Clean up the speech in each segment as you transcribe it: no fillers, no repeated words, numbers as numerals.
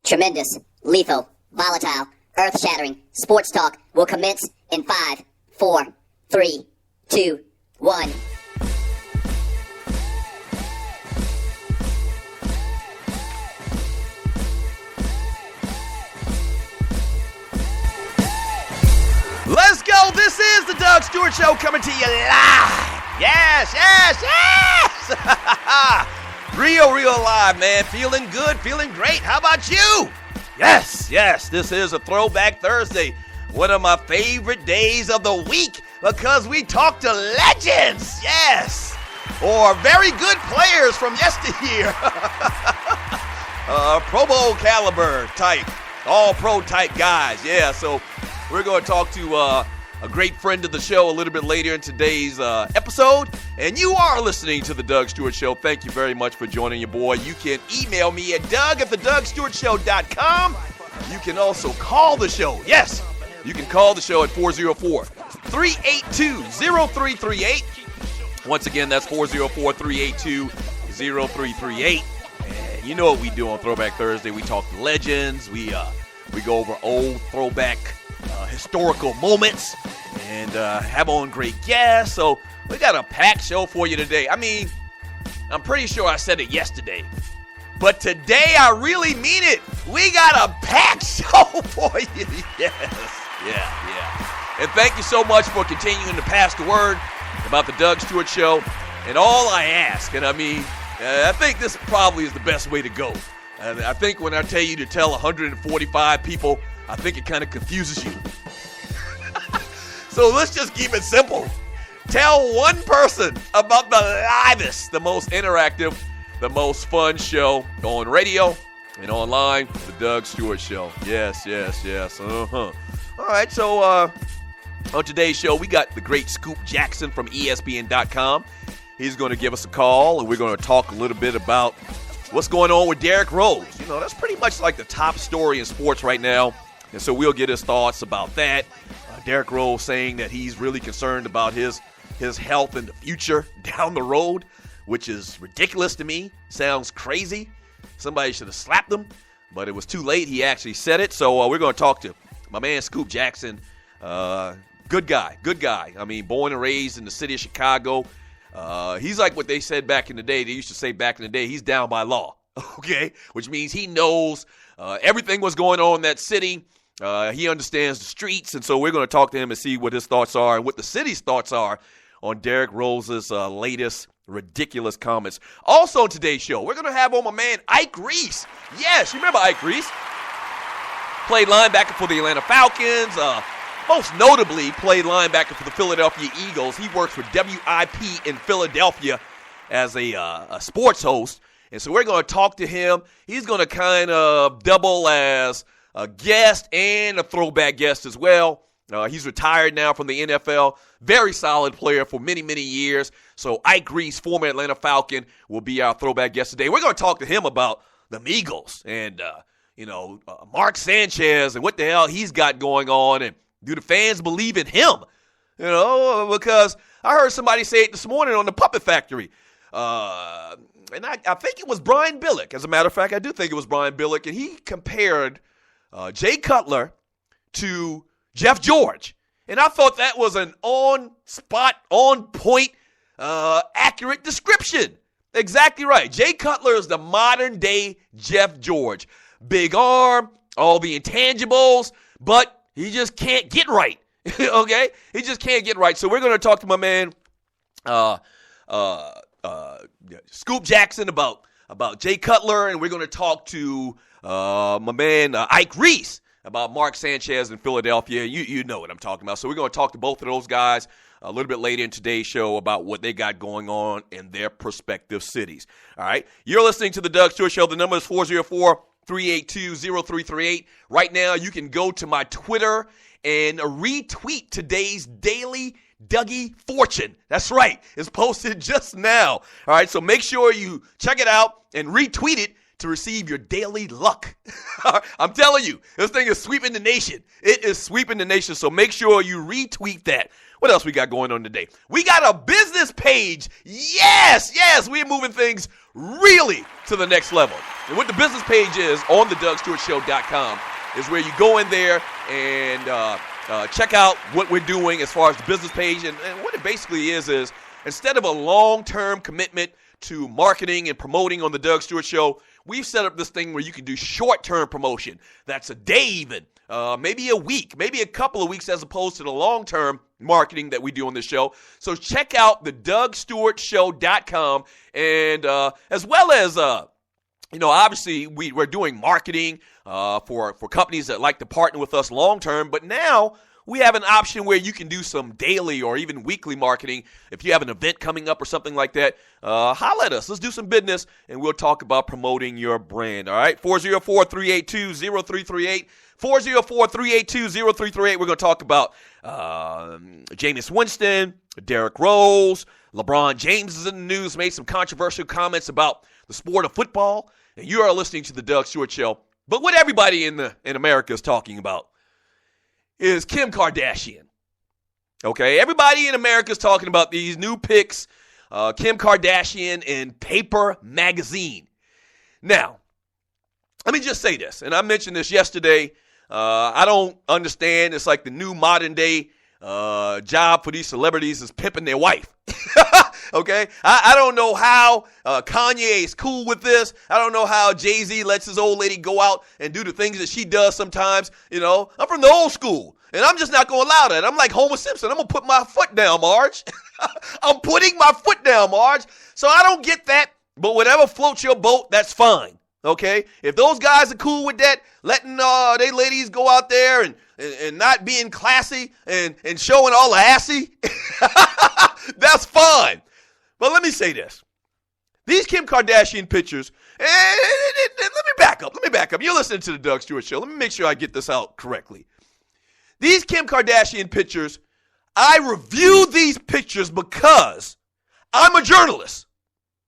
Tremendous, lethal, volatile, earth-shattering sports talk will commence in 5, 4, 3, 2, 1. Let's go. This is the Doug Stewart Show coming to you live. Yes. Real live, man. Feeling good, feeling great. How about you? Yes. This is a Throwback Thursday. One of my favorite days of the week because we talk to legends. Yes. Or very good players from yesteryear. Pro Bowl caliber type. All pro type guys. Yeah, so we're going to talk to a great friend of the show a little bit later in today's episode. And you are listening to The Doug Stewart Show. Thank you very much for joining your boy. You can email me at doug@thedugstewartshow.com. You can also call the show. Yes, you can call the show at 404-382-0338. Once again, that's 404-382-0338. And you know what we do on Throwback Thursday. We talk to legends. We go over old throwback historical moments and have on great guests. So we got a packed show for you today. I mean, I'm pretty sure I said it yesterday, but today I really mean it. We got a packed show for you. Yes. Yeah. And thank you so much for continuing to pass the word about the Doug Stewart Show. And all I ask, and I mean, I think this probably is the best way to go. I think when I tell you to tell 145 people, I think it kind of confuses you. So let's just keep it simple. Tell one person about the livest, the most interactive, the most fun show on radio and online, the Doug Stewart Show. Yes. All right, so on today's show, we got the great Scoop Jackson from ESPN.com. He's going to give us a call, and we're going to talk a little bit about what's going on with Derrick Rose. You know, that's pretty much like the top story in sports right now. And so we'll get his thoughts about that. Derrick Rose saying that he's really concerned about his health in the future down the road, which is ridiculous to me. Sounds crazy. Somebody should have slapped him, but it was too late. He actually said it. So we're going to talk to my man Scoop Jackson. Good guy. I mean, born and raised in the city of Chicago. He's like what they said back in the day. They used to say back in the day, he's down by law, okay? Which means he knows everything was going on in that city. He understands the streets, and so we're going to talk to him and see what his thoughts are and what the city's thoughts are on Derrick Rose's latest ridiculous comments. Also on today's show, we're going to have on my man Ike Reese. Yes, you remember Ike Reese? Played linebacker for the Atlanta Falcons. Most notably, played linebacker for the Philadelphia Eagles. He works for WIP in Philadelphia as a sports host. And so we're going to talk to him. He's going to kind of double as a guest and a throwback guest as well. He's retired now from the NFL. Very solid player for many, many years. So Ike Reese, former Atlanta Falcon, will be our throwback guest today. We're going to talk to him about the Eagles and, Mark Sanchez and what the hell he's got going on. And do the fans believe in him? You know, because I heard somebody say it this morning on the Puppet Factory. And I think it was Brian Billick. As a matter of fact, I do think it was Brian Billick. And he compared Jay Cutler to Jeff George. And I thought that was an on-spot, on-point, accurate description. Exactly right. Jay Cutler is the modern-day Jeff George. Big arm, all the intangibles, but he just can't get right. Okay? He just can't get right. So we're going to talk to my man, Scoop Jackson about Jay Cutler, and we're going to talk to my man Ike Reese about Mark Sanchez in Philadelphia. You know what I'm talking about. So we're going to talk to both of those guys a little bit later in today's show about what they got going on in their prospective cities. All right? You're listening to the Doug Stewart Show. The number is 404-382-0338. Right now, you can go to my Twitter and retweet today's daily Dougie Fortune. That's right. It's posted just now. All right, so make sure you check it out and retweet it to receive your daily luck. I'm telling you, this thing is sweeping the nation. It is sweeping the nation, so make sure you retweet that. What else we got going on today? We got a business page. Yes, we're moving things really to the next level. And what the business page is on the DougStewartShow.com is where you go in there and check out what we're doing as far as the business page. And what it basically is instead of a long-term commitment to marketing and promoting on the Doug Stewart Show, we've set up this thing where you can do short-term promotion. That's a day even, maybe a week, maybe a couple of weeks, as opposed to the long-term marketing that we do on this show. So check out the DougStewartShow.com, and as well as obviously we're doing marketing for companies that like to partner with us long-term, but now we have an option where you can do some daily or even weekly marketing. If you have an event coming up or something like that, holla at us. Let's do some business, and we'll talk about promoting your brand, all right? 404-382-0338. 404-382-0338. We're going to talk about Jameis Winston, Derrick Rose. LeBron James is in the news, made some controversial comments about the sport of football. And you are listening to the Doug Stewart Show. But what everybody in America is talking about is Kim Kardashian. Okay, everybody in America is talking about these new pics, Kim Kardashian in Paper Magazine. Now, let me just say this, and I mentioned this yesterday. I don't understand. It's like the new modern day job for these celebrities is pimping their wife. Okay? I don't know how Kanye is cool with this. I don't know how Jay-Z lets his old lady go out and do the things that she does sometimes. I'm from the old school, and I'm just not going to allow that. I'm like Homer Simpson. I'm going to put my foot down, Marge. I'm putting my foot down, Marge. So I don't get that, but whatever floats your boat, that's fine. Okay? If those guys are cool with that, letting they ladies go out there and not being classy and showing all the assy, that's fine. But let me say this. These Kim Kardashian pictures, let me back up. You're listening to the Doug Stewart Show. Let me make sure I get this out correctly. These Kim Kardashian pictures, I review these pictures because I'm a journalist.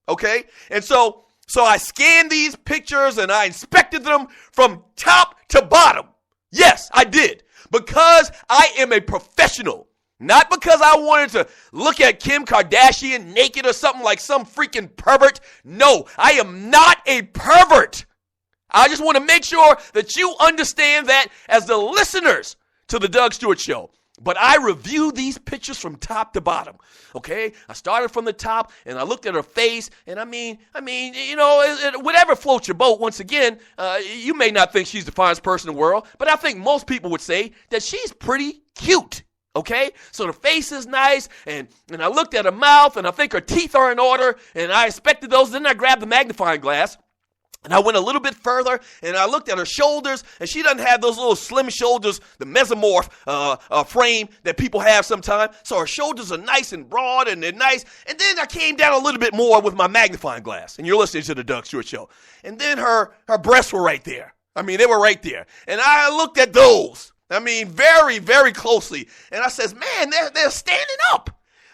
Okay? And so I scanned these pictures and I inspected them from top to bottom. Yes, I did. Because I am a professional. Not because I wanted to look at Kim Kardashian naked or something like some freaking pervert. No, I am not a pervert. I just want to make sure that you understand that as the listeners to the Doug Stewart Show. But I review these pictures from top to bottom, okay? I started from the top, and I looked at her face, and I mean, whatever floats your boat, once again, you may not think she's the finest person in the world, but I think most people would say that she's pretty cute, okay? So the face is nice, and I looked at her mouth, and I think her teeth are in order, and I inspected those. Then I grabbed the magnifying glass, and I went a little bit further, and I looked at her shoulders, and she doesn't have those little slim shoulders, the mesomorph frame that people have sometimes. So her shoulders are nice and broad, and they're nice. And then I came down a little bit more with my magnifying glass, and you're listening to the Doug Stewart Show. And then her breasts were right there. I mean, they were right there. And I looked at those, very, very closely. And I says, man, they're standing up.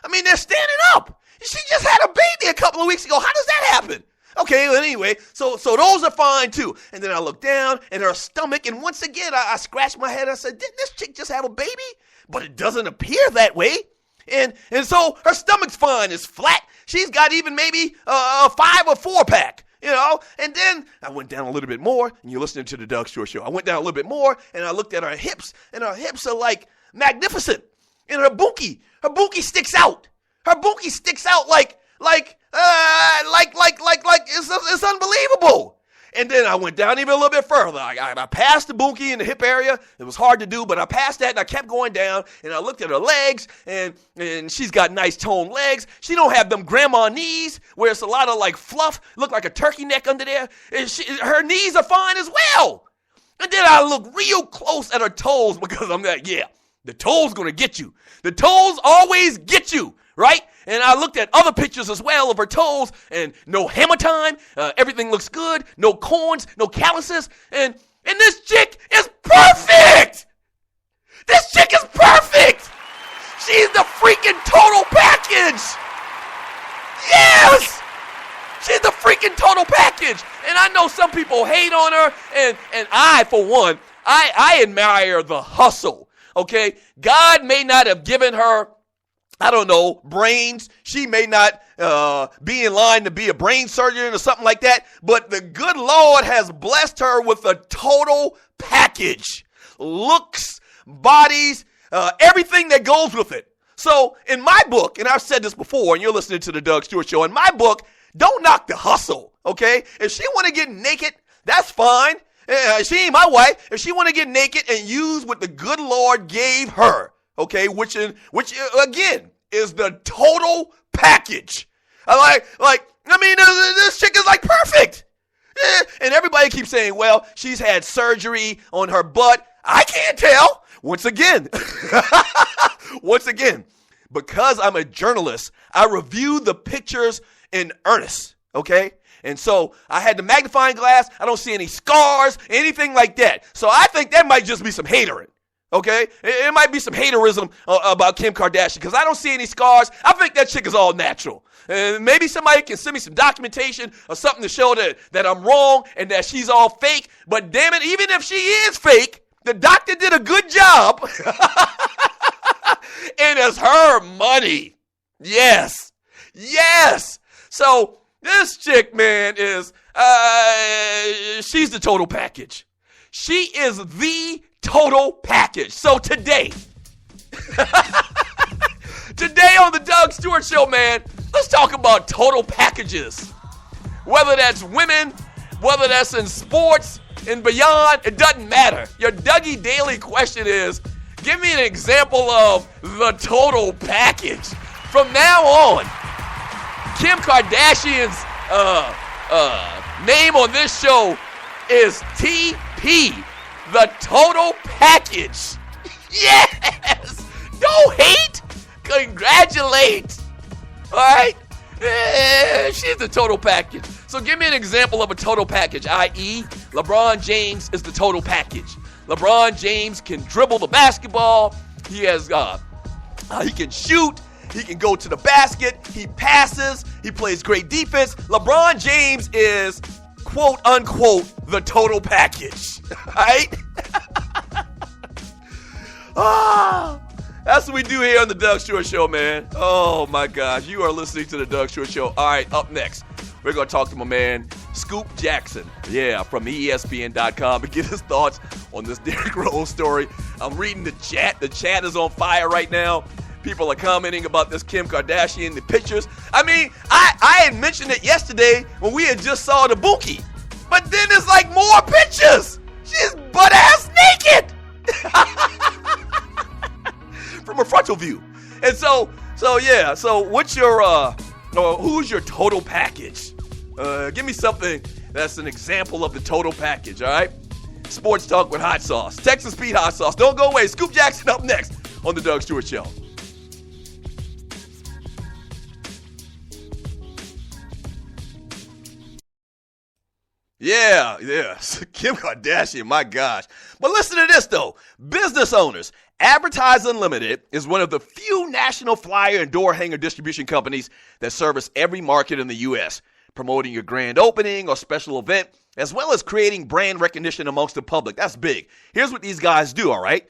They're standing up. She just had a baby a couple of weeks ago. How does that happen? Okay, well, anyway, so those are fine too. And then I looked down and her stomach, and once again, I scratched my head. I said, didn't this chick just have a baby? But it doesn't appear that way. And so her stomach's fine. It's flat. She's got even maybe a 5 or 4 pack, And then I went down a little bit more, and you're listening to the Doug Stewart Show. I went down a little bit more, and I looked at her hips, and her hips are like magnificent. And her bookie sticks out. Her bookie sticks out like it's unbelievable. And then I went down even a little bit further. I passed the bookie in the hip area. It was hard to do, but I passed that and I kept going down. And I looked at her legs, and she's got nice toned legs. She don't have them grandma knees where it's a lot of like fluff, look like a turkey neck under there. And her knees are fine as well. And then I look real close at her toes because I'm like, yeah, the toes gonna get you. The toes always get you, right? And I looked at other pictures as well of her toes, and no hammer time. Everything looks good. No corns, no calluses. And this chick is perfect. This chick is perfect. She's the freaking total package. Yes. She's the freaking total package. And I know some people hate on her, and I, for one, I admire the hustle, okay? God may not have given her, I don't know, brains. She may not be in line to be a brain surgeon or something like that, but the good Lord has blessed her with a total package. Looks, bodies, everything that goes with it. So in my book, and I've said this before, and you're listening to the Doug Stewart Show, in my book, don't knock the hustle, okay? If she want to get naked, that's fine. She ain't my wife. If she want to get naked and use what the good Lord gave her, okay, which again is the total package. This chick is like perfect. And everybody keeps saying, well, she's had surgery on her butt. I can't tell. Once again, because I'm a journalist, I review the pictures in earnest, okay? And so I had the magnifying glass. I don't see any scars, anything like that. So I think that might just be some hatering, okay? It might be some haterism about Kim Kardashian because I don't see any scars. I think that chick is all natural. Maybe somebody can send me some documentation or something to show that I'm wrong and that she's all fake. But damn it, even if she is fake, the doctor did a good job. And it's her money. Yes. So this chick, man, is, she's the total package. She is the total package. So today on the Doug Stewart Show, man, let's talk about total packages. Whether that's women, whether that's in sports and beyond, it doesn't matter. Your Dougie Daily question is, give me an example of the total package. From now on, Kim Kardashian's name on this show is TP, the total package. Yes! Don't hate, congratulate. All right? She's the total package. So give me an example of a total package, i.e. LeBron James is the total package. LeBron James can dribble the basketball. He has, he can shoot. He can go to the basket. He passes. He plays great defense. LeBron James is, quote unquote, the total package. Right? That's what we do here on the Doug Stewart Show, man. Oh my gosh, you are listening to the Doug Stewart Show. All right, up next, we're going to talk to my man, Scoop Jackson. Yeah, from ESPN.com, and get his thoughts on this Derrick Rose story. I'm reading the chat. The chat is on fire right now. People are commenting about this Kim Kardashian, the pictures. I mean, I had mentioned it yesterday when we had just saw the Buki. But then there's like more pictures. She's butt-ass naked. From a frontal view. And so what's your, who's your total package? Give me something that's an example of the total package, all right? Sports Talk with Hot Sauce. Texas Pete Hot Sauce. Don't go away. Scoop Jackson up next on the Doug Stewart Show. Yeah. Kim Kardashian, my gosh. But listen to this, though. Business owners. Advertise Unlimited is one of the few national flyer and door hanger distribution companies that service every market in the U.S., promoting your grand opening or special event, as well as creating brand recognition amongst the public. That's big. Here's what these guys do, all right?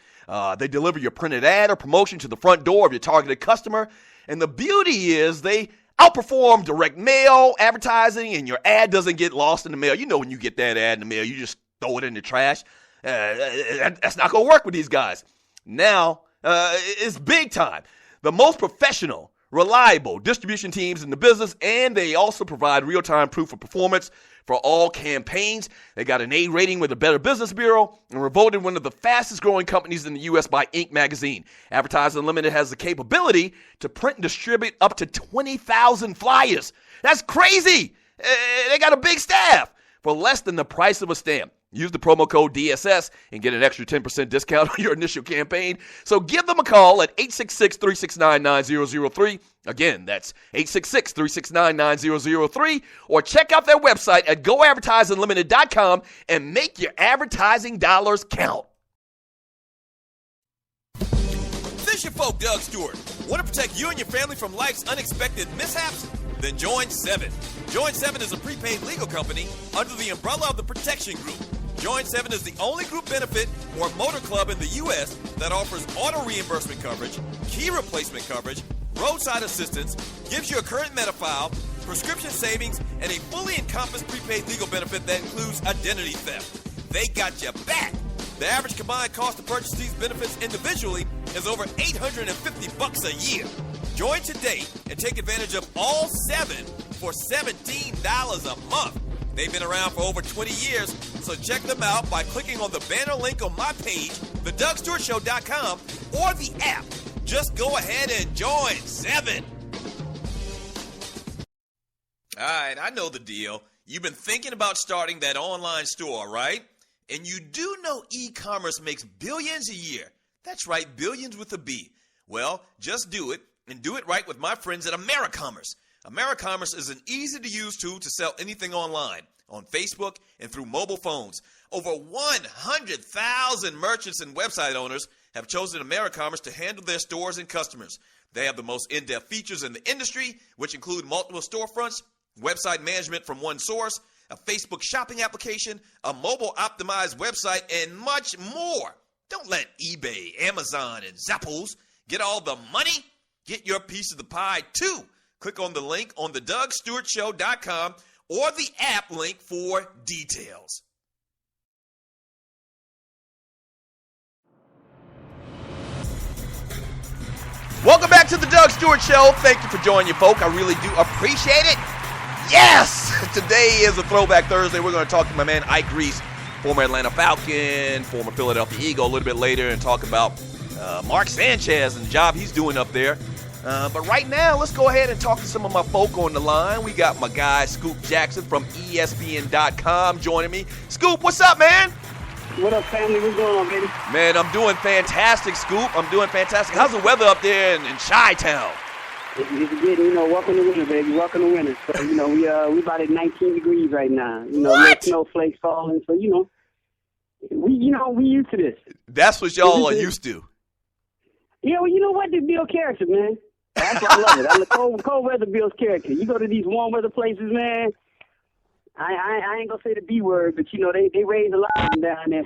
They deliver your printed ad or promotion to the front door of your targeted customer. And the beauty is they outperform direct mail advertising, and your ad doesn't get lost in the mail. You know when you get that ad in the mail, you just throw it in the trash. That's not going to work with these guys. Now, it's big time. The most professional, reliable distribution teams in the business, and they also provide real-time proof of performance for all campaigns. They got an A rating with the Better Business Bureau and were voted one of the fastest-growing companies in the U.S. by Inc. magazine. Advertise Unlimited has the capability to print and distribute up to 20,000 flyers. That's crazy. They got a big staff for less than the price of a stamp. Use the promo code DSS and get an extra 10% discount on your initial campaign. So give them a call at 866-369-9003. Again, that's 866-369-9003. Or check out their website at goadvertiseunlimited.com and make your advertising dollars count. This your folk, Doug Stewart. Want to protect you and your family from life's unexpected mishaps? Then join 7. Join 7 is a prepaid legal company under the umbrella of the Protection Group. Join 7 is the only group benefit or motor club in the U.S. that offers auto reimbursement coverage, key replacement coverage, roadside assistance, gives you a current Medi-file, prescription savings, and a fully encompassed prepaid legal benefit that includes identity theft. They got your back. The average combined cost to purchase these benefits individually is over $850 a year. Join today and take advantage of all 7 for $17 a month. They've been around for over 20 years, so check them out by clicking on the banner link on my page, thedugstewartshow.com, or the app. Just go ahead and join 7. All right, I know the deal. You've been thinking about starting that online store, right? And you do know e-commerce makes billions a year. That's right, billions with a B. Well, just do it, and do it right with my friends at AmeriCommerce. AmeriCommerce is an easy-to-use tool to sell anything online, on Facebook, and through mobile phones. Over 100,000 merchants and website owners have chosen AmeriCommerce to handle their stores and customers. They have the most in-depth features in the industry, which include multiple storefronts, website management from one source, a Facebook shopping application, a mobile-optimized website, and much more. Don't let eBay, Amazon, and Zappos get all the money. Get your piece of the pie, too. Click on the link on thedugstewartshow.com or the app link for details. Welcome back to the Doug Stewart Show. Thank you for joining you, folk. I really do appreciate it. Yes! Today is a Throwback Thursday. We're going to talk to my man Ike Reese, former Atlanta Falcon, former Philadelphia Eagle, a little bit later, and talk about Mark Sanchez and the job he's doing up there. But right now, let's go ahead and talk to some of my folk on the line. We got my guy, Scoop Jackson from ESPN.com joining me. Scoop, what's up, man? What up, family? What's going on, baby? Man, I'm doing fantastic, Scoop. I'm doing fantastic. How's the weather up there in Chi-Town? It's good, welcome to winter, baby. Welcome to winter. So, we about at 19 degrees right now. Little snowflakes falling. So, we used to this. That's what y'all are used to. Yeah, well, you know what? They build character, man. That's why I love it. I love cold weather builds character. You go to these warm weather places, man. I ain't gonna say the B word, but they raise a lot of them down there.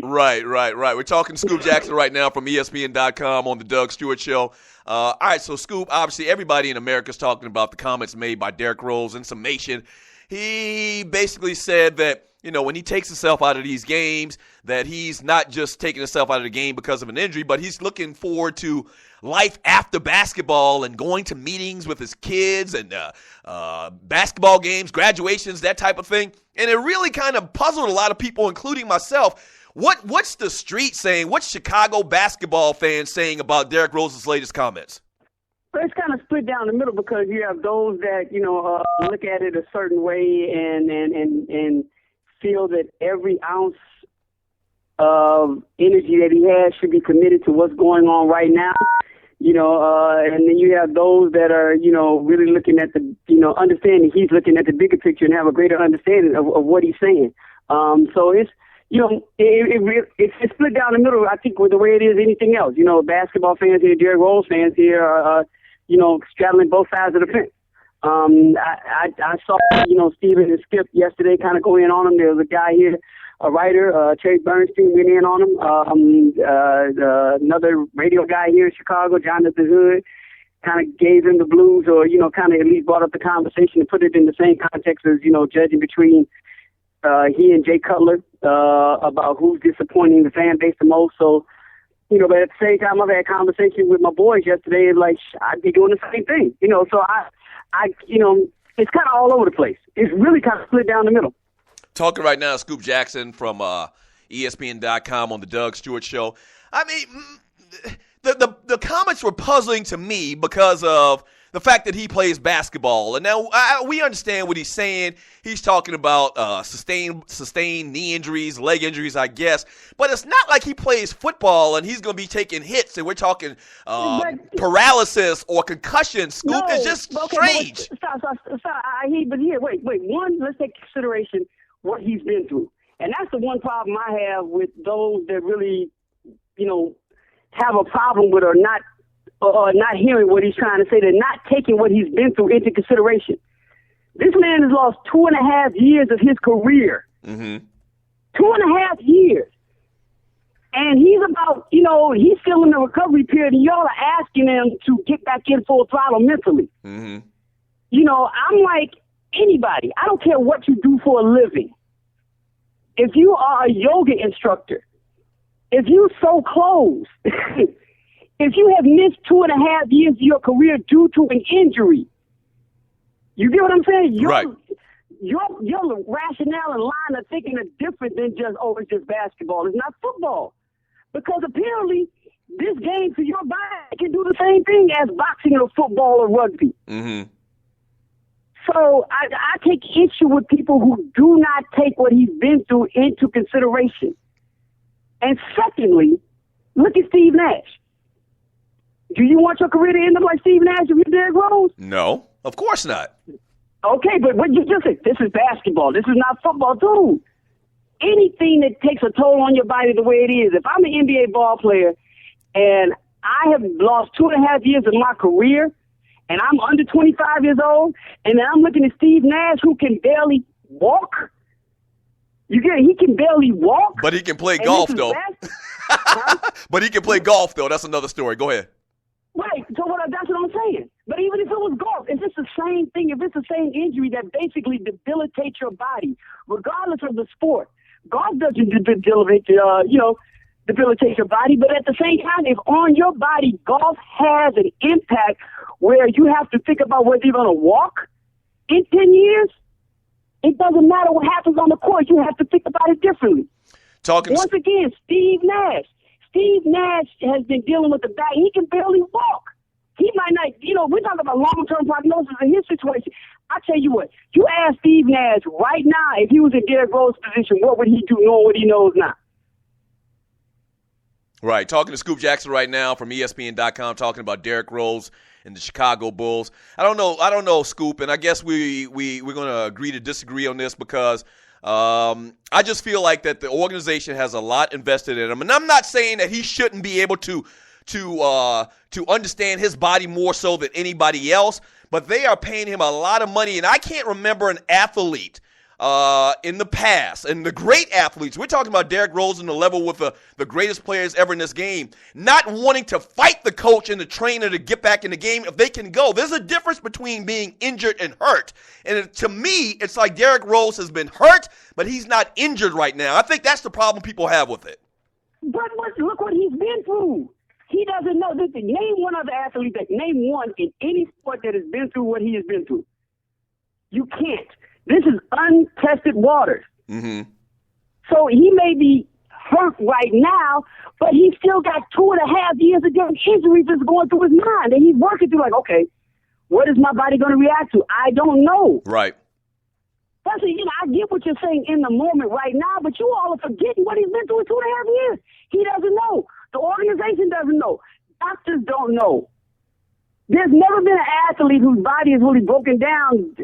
Right. We're talking to Scoop Jackson right now from ESPN.com on the Doug Stewart Show. All right, so Scoop, obviously everybody in America is talking about the comments made by Derrick Rose in summation. He basically said that, when he takes himself out of these games, that he's not just taking himself out of the game because of an injury, but he's looking forward to life after basketball and going to meetings with his kids and basketball games, graduations, that type of thing. And it really kind of puzzled a lot of people, including myself. What's the street saying? What's Chicago basketball fans saying about Derrick Rose's latest comments? Well, it's kind of split down the middle because you have those that look at it a certain way and feel that every ounce of energy that he has should be committed to what's going on right now. And then you have those that are, really looking at the, understanding he's looking at the bigger picture and have a greater understanding of what he's saying. So it's, it's split down the middle, I think, with the way it is anything else. Basketball fans here, Derrick Rose fans here are, straddling both sides of the fence. I saw, Steven and Skip yesterday kind of go in on him. There was a guy here, a writer, Chase Bernstein, went in on him. Another radio guy here in Chicago, Jonathan Hood, kind of gave him the blues or, kind of at least brought up the conversation and put it in the same context as, judging between he and Jay Cutler about who's disappointing the fan base the most. So, but at the same time, I've had conversations with my boys yesterday, and I'd be doing the same thing. So it's kind of all over the place. It's really kind of split down the middle. Talking right now, Scoop Jackson from ESPN.com on the Doug Stewart Show. I mean, the comments were puzzling to me because of the fact that he plays basketball. And now we understand what he's saying. He's talking about sustained knee injuries, leg injuries, I guess. But it's not like he plays football and he's going to be taking hits and we're talking paralysis or concussion. Scoop, no, it's just strange. Stop. Wait. One, let's take consideration what he's been through. And that's the one problem I have with those that really, have a problem with or not or not hearing what he's trying to say. They're not taking what he's been through into consideration. This man has lost 2.5 years of his career. Mm-hmm. 2.5 years. And he's about, he's still in the recovery period, and y'all are asking him to get back in full throttle mentally. Mm-hmm. I'm like anybody. I don't care what you do for a living. If you are a yoga instructor, if you sew clothes, if you have missed 2.5 years of your career due to an injury, you get what I'm saying? Right. Your rationale and line of thinking are different than just, it's just basketball. It's not football. Because apparently this game for your body can do the same thing as boxing or football or rugby. Mm-hmm. So I take issue with people who do not take what he's been through into consideration. And secondly, look at Steve Nash. Do you want your career to end up like Steve Nash if you're Derrick Rose? No, of course not. Okay, but what you just said, this is basketball. This is not football, too. Anything that takes a toll on your body the way it is. If I'm an NBA ball player and I have lost 2.5 years of my career and I'm under 25 years old, and then I'm looking at Steve Nash who can barely walk. He can barely walk. But he can play golf, though. But he can play golf, though. That's another story. Go ahead. Right. So that's what I'm saying. But even if it was golf, if it's the same thing, if it's the same injury that basically debilitates your body, regardless of the sport, golf doesn't debilitate your body. But at the same time, if on your body golf has an impact where you have to think about whether you're going to walk in 10 years, it doesn't matter what happens on the court. You have to think about it differently. Once again, Steve Nash. Steve Nash has been dealing with the back. He can barely walk. He might not, we're talking about long-term prognosis in his situation. I tell you what, you ask Steve Nash right now, if he was in Derrick Rose's position, what would he do knowing what he knows now? Right. Talking to Scoop Jackson right now from ESPN.com, talking about Derrick Rose and the Chicago Bulls. I don't know, Scoop, and I guess we're going to agree to disagree on this because I just feel like that the organization has a lot invested in him. And I'm not saying that he shouldn't be able to understand his body more so than anybody else, but they are paying him a lot of money. And I can't remember an athlete in the past, and the great athletes, we're talking about Derrick Rose on the level with the greatest players ever in this game, not wanting to fight the coach and the trainer to get back in the game if they can go. There's a difference between being injured and hurt. And to me, it's like Derrick Rose has been hurt, but he's not injured right now. I think that's the problem people have with it. But look what he's been through. He doesn't know. Listen, name one other athlete name one in any sport that has been through what he has been through. You can't. This is untested waters. Mm-hmm. So he may be hurt right now, but he's still got 2.5 years of injuries that's going through his mind. And he's working through okay, what is my body going to react to? I don't know. Right. That's I get what you're saying in the moment right now, but you all are forgetting what he's been through in 2.5 years. He doesn't know. The organization doesn't know. Doctors don't know. There's never been an athlete whose body is really broken down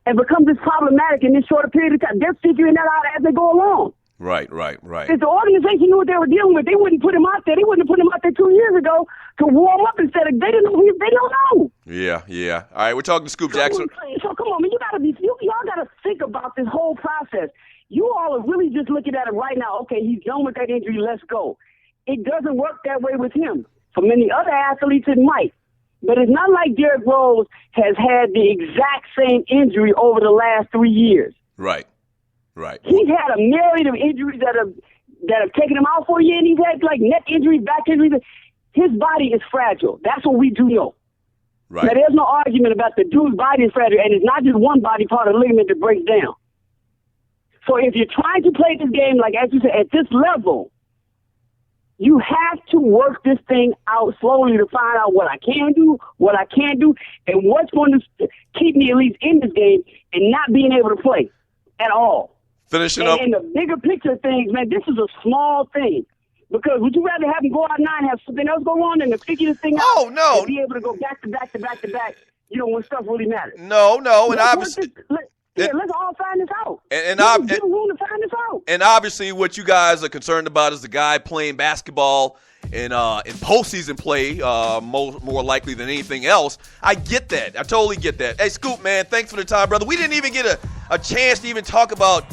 and becomes this problematic in this shorter period of time. They're figuring that out as they go along. Right. If the organization knew what they were dealing with, they wouldn't put him out there. They wouldn't have put him out there 2 years ago to warm up instead of they didn't know. They don't know. Yeah. All right, we're talking to Scoop Jackson. So come on, man, y'all gotta think about this whole process. You all are really just looking at it right now. Okay, he's done with that injury. Let's go. It doesn't work that way with him. For many other athletes, it might. But it's not like Derrick Rose has had the exact same injury over the last 3 years. Right. He's had a myriad of injuries that have taken him out for a year, and he's had neck injuries, back injuries. His body is fragile. That's what we do know. Right. Now, there's no argument about the dude's body is fragile, and it's not just one body part of the ligament that breaks down. So if you're trying to play this game, as you said, at this level, you have to work this thing out slowly to find out what I can do, what I can't do, and what's going to keep me at least in this game and not being able to play at all. Finishing up. In the bigger picture of things, man, this is a small thing. Because would you rather have him go out now and have something else go on than to figure this thing out? Oh, no. And be able to go back to back, when stuff really matters. No, and obviously. Let's all find this out. And room to find this out. And obviously what you guys are concerned about is the guy playing basketball in postseason play, more likely than anything else. I get that. I totally get that. Hey, Scoop, man, thanks for the time, brother. We didn't even get a chance to even talk about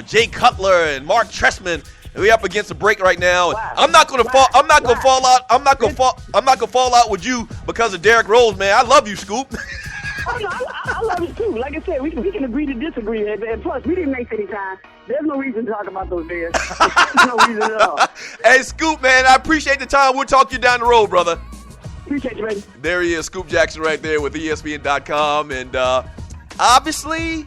Jay Cutler and Mark Trestman. We up against a break right now. Wow. I'm not gonna fall. I'm not gonna fall out. I'm not gonna fall out with you because of Derrick Rose, man. I love you, Scoop. Oh, no, I love it too. Like I said, we can agree to disagree. And plus, we didn't make any time. There's no reason to talk about those Bears. There's no reason at all. Hey, Scoop, man, I appreciate the time. We'll talk to you down the road, brother. Appreciate you, baby. There he is, Scoop Jackson right there with ESPN.com. And obviously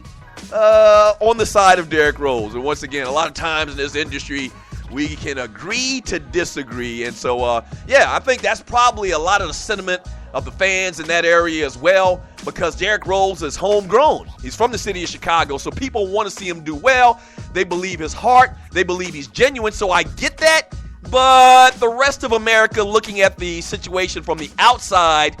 on the side of Derrick Rose. And once again, a lot of times in this industry, we can agree to disagree. And so, I think that's probably a lot of the sentiment of the fans in that area as well, because Derrick Rose is homegrown. He's from the city of Chicago, so people want to see him do well. They believe his heart. They believe he's genuine, so I get that. But the rest of America, looking at the situation from the outside,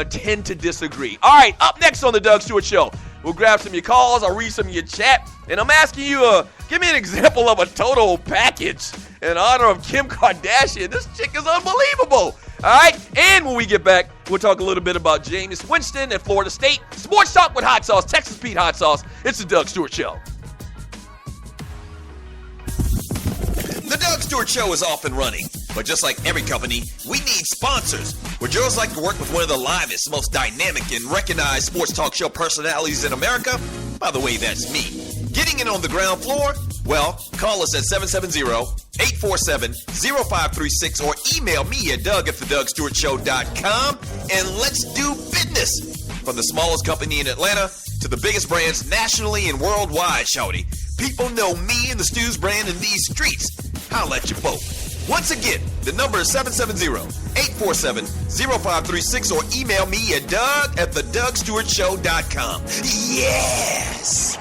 tend to disagree. All right, up next on the Doug Stewart Show, we'll grab some of your calls. I'll read some of your chat. And I'm asking you, give me an example of a total package in honor of Kim Kardashian. This chick is unbelievable. All right, and when we get back, we'll talk a little bit about Jameis Winston at Florida State. Sports Talk with Hot Sauce, Texas Pete Hot Sauce. It's the Doug Stewart Show. The Doug Stewart Show is off and running, but just like every company, we need sponsors. Would yours like to work with one of the livest, most dynamic, and recognized sports talk show personalities in America? By the way, that's me. Getting in on the ground floor? Well, call us at 770-847-0536 or email me at doug@thedugstewartshow.com and let's do business. From the smallest company in Atlanta to the biggest brands nationally and worldwide, shawty. People know me and the Stews brand in these streets. Holla at your folk. Once again, the number is 770-847-0536 or email me at doug@thedugstewartshow.com. Yes!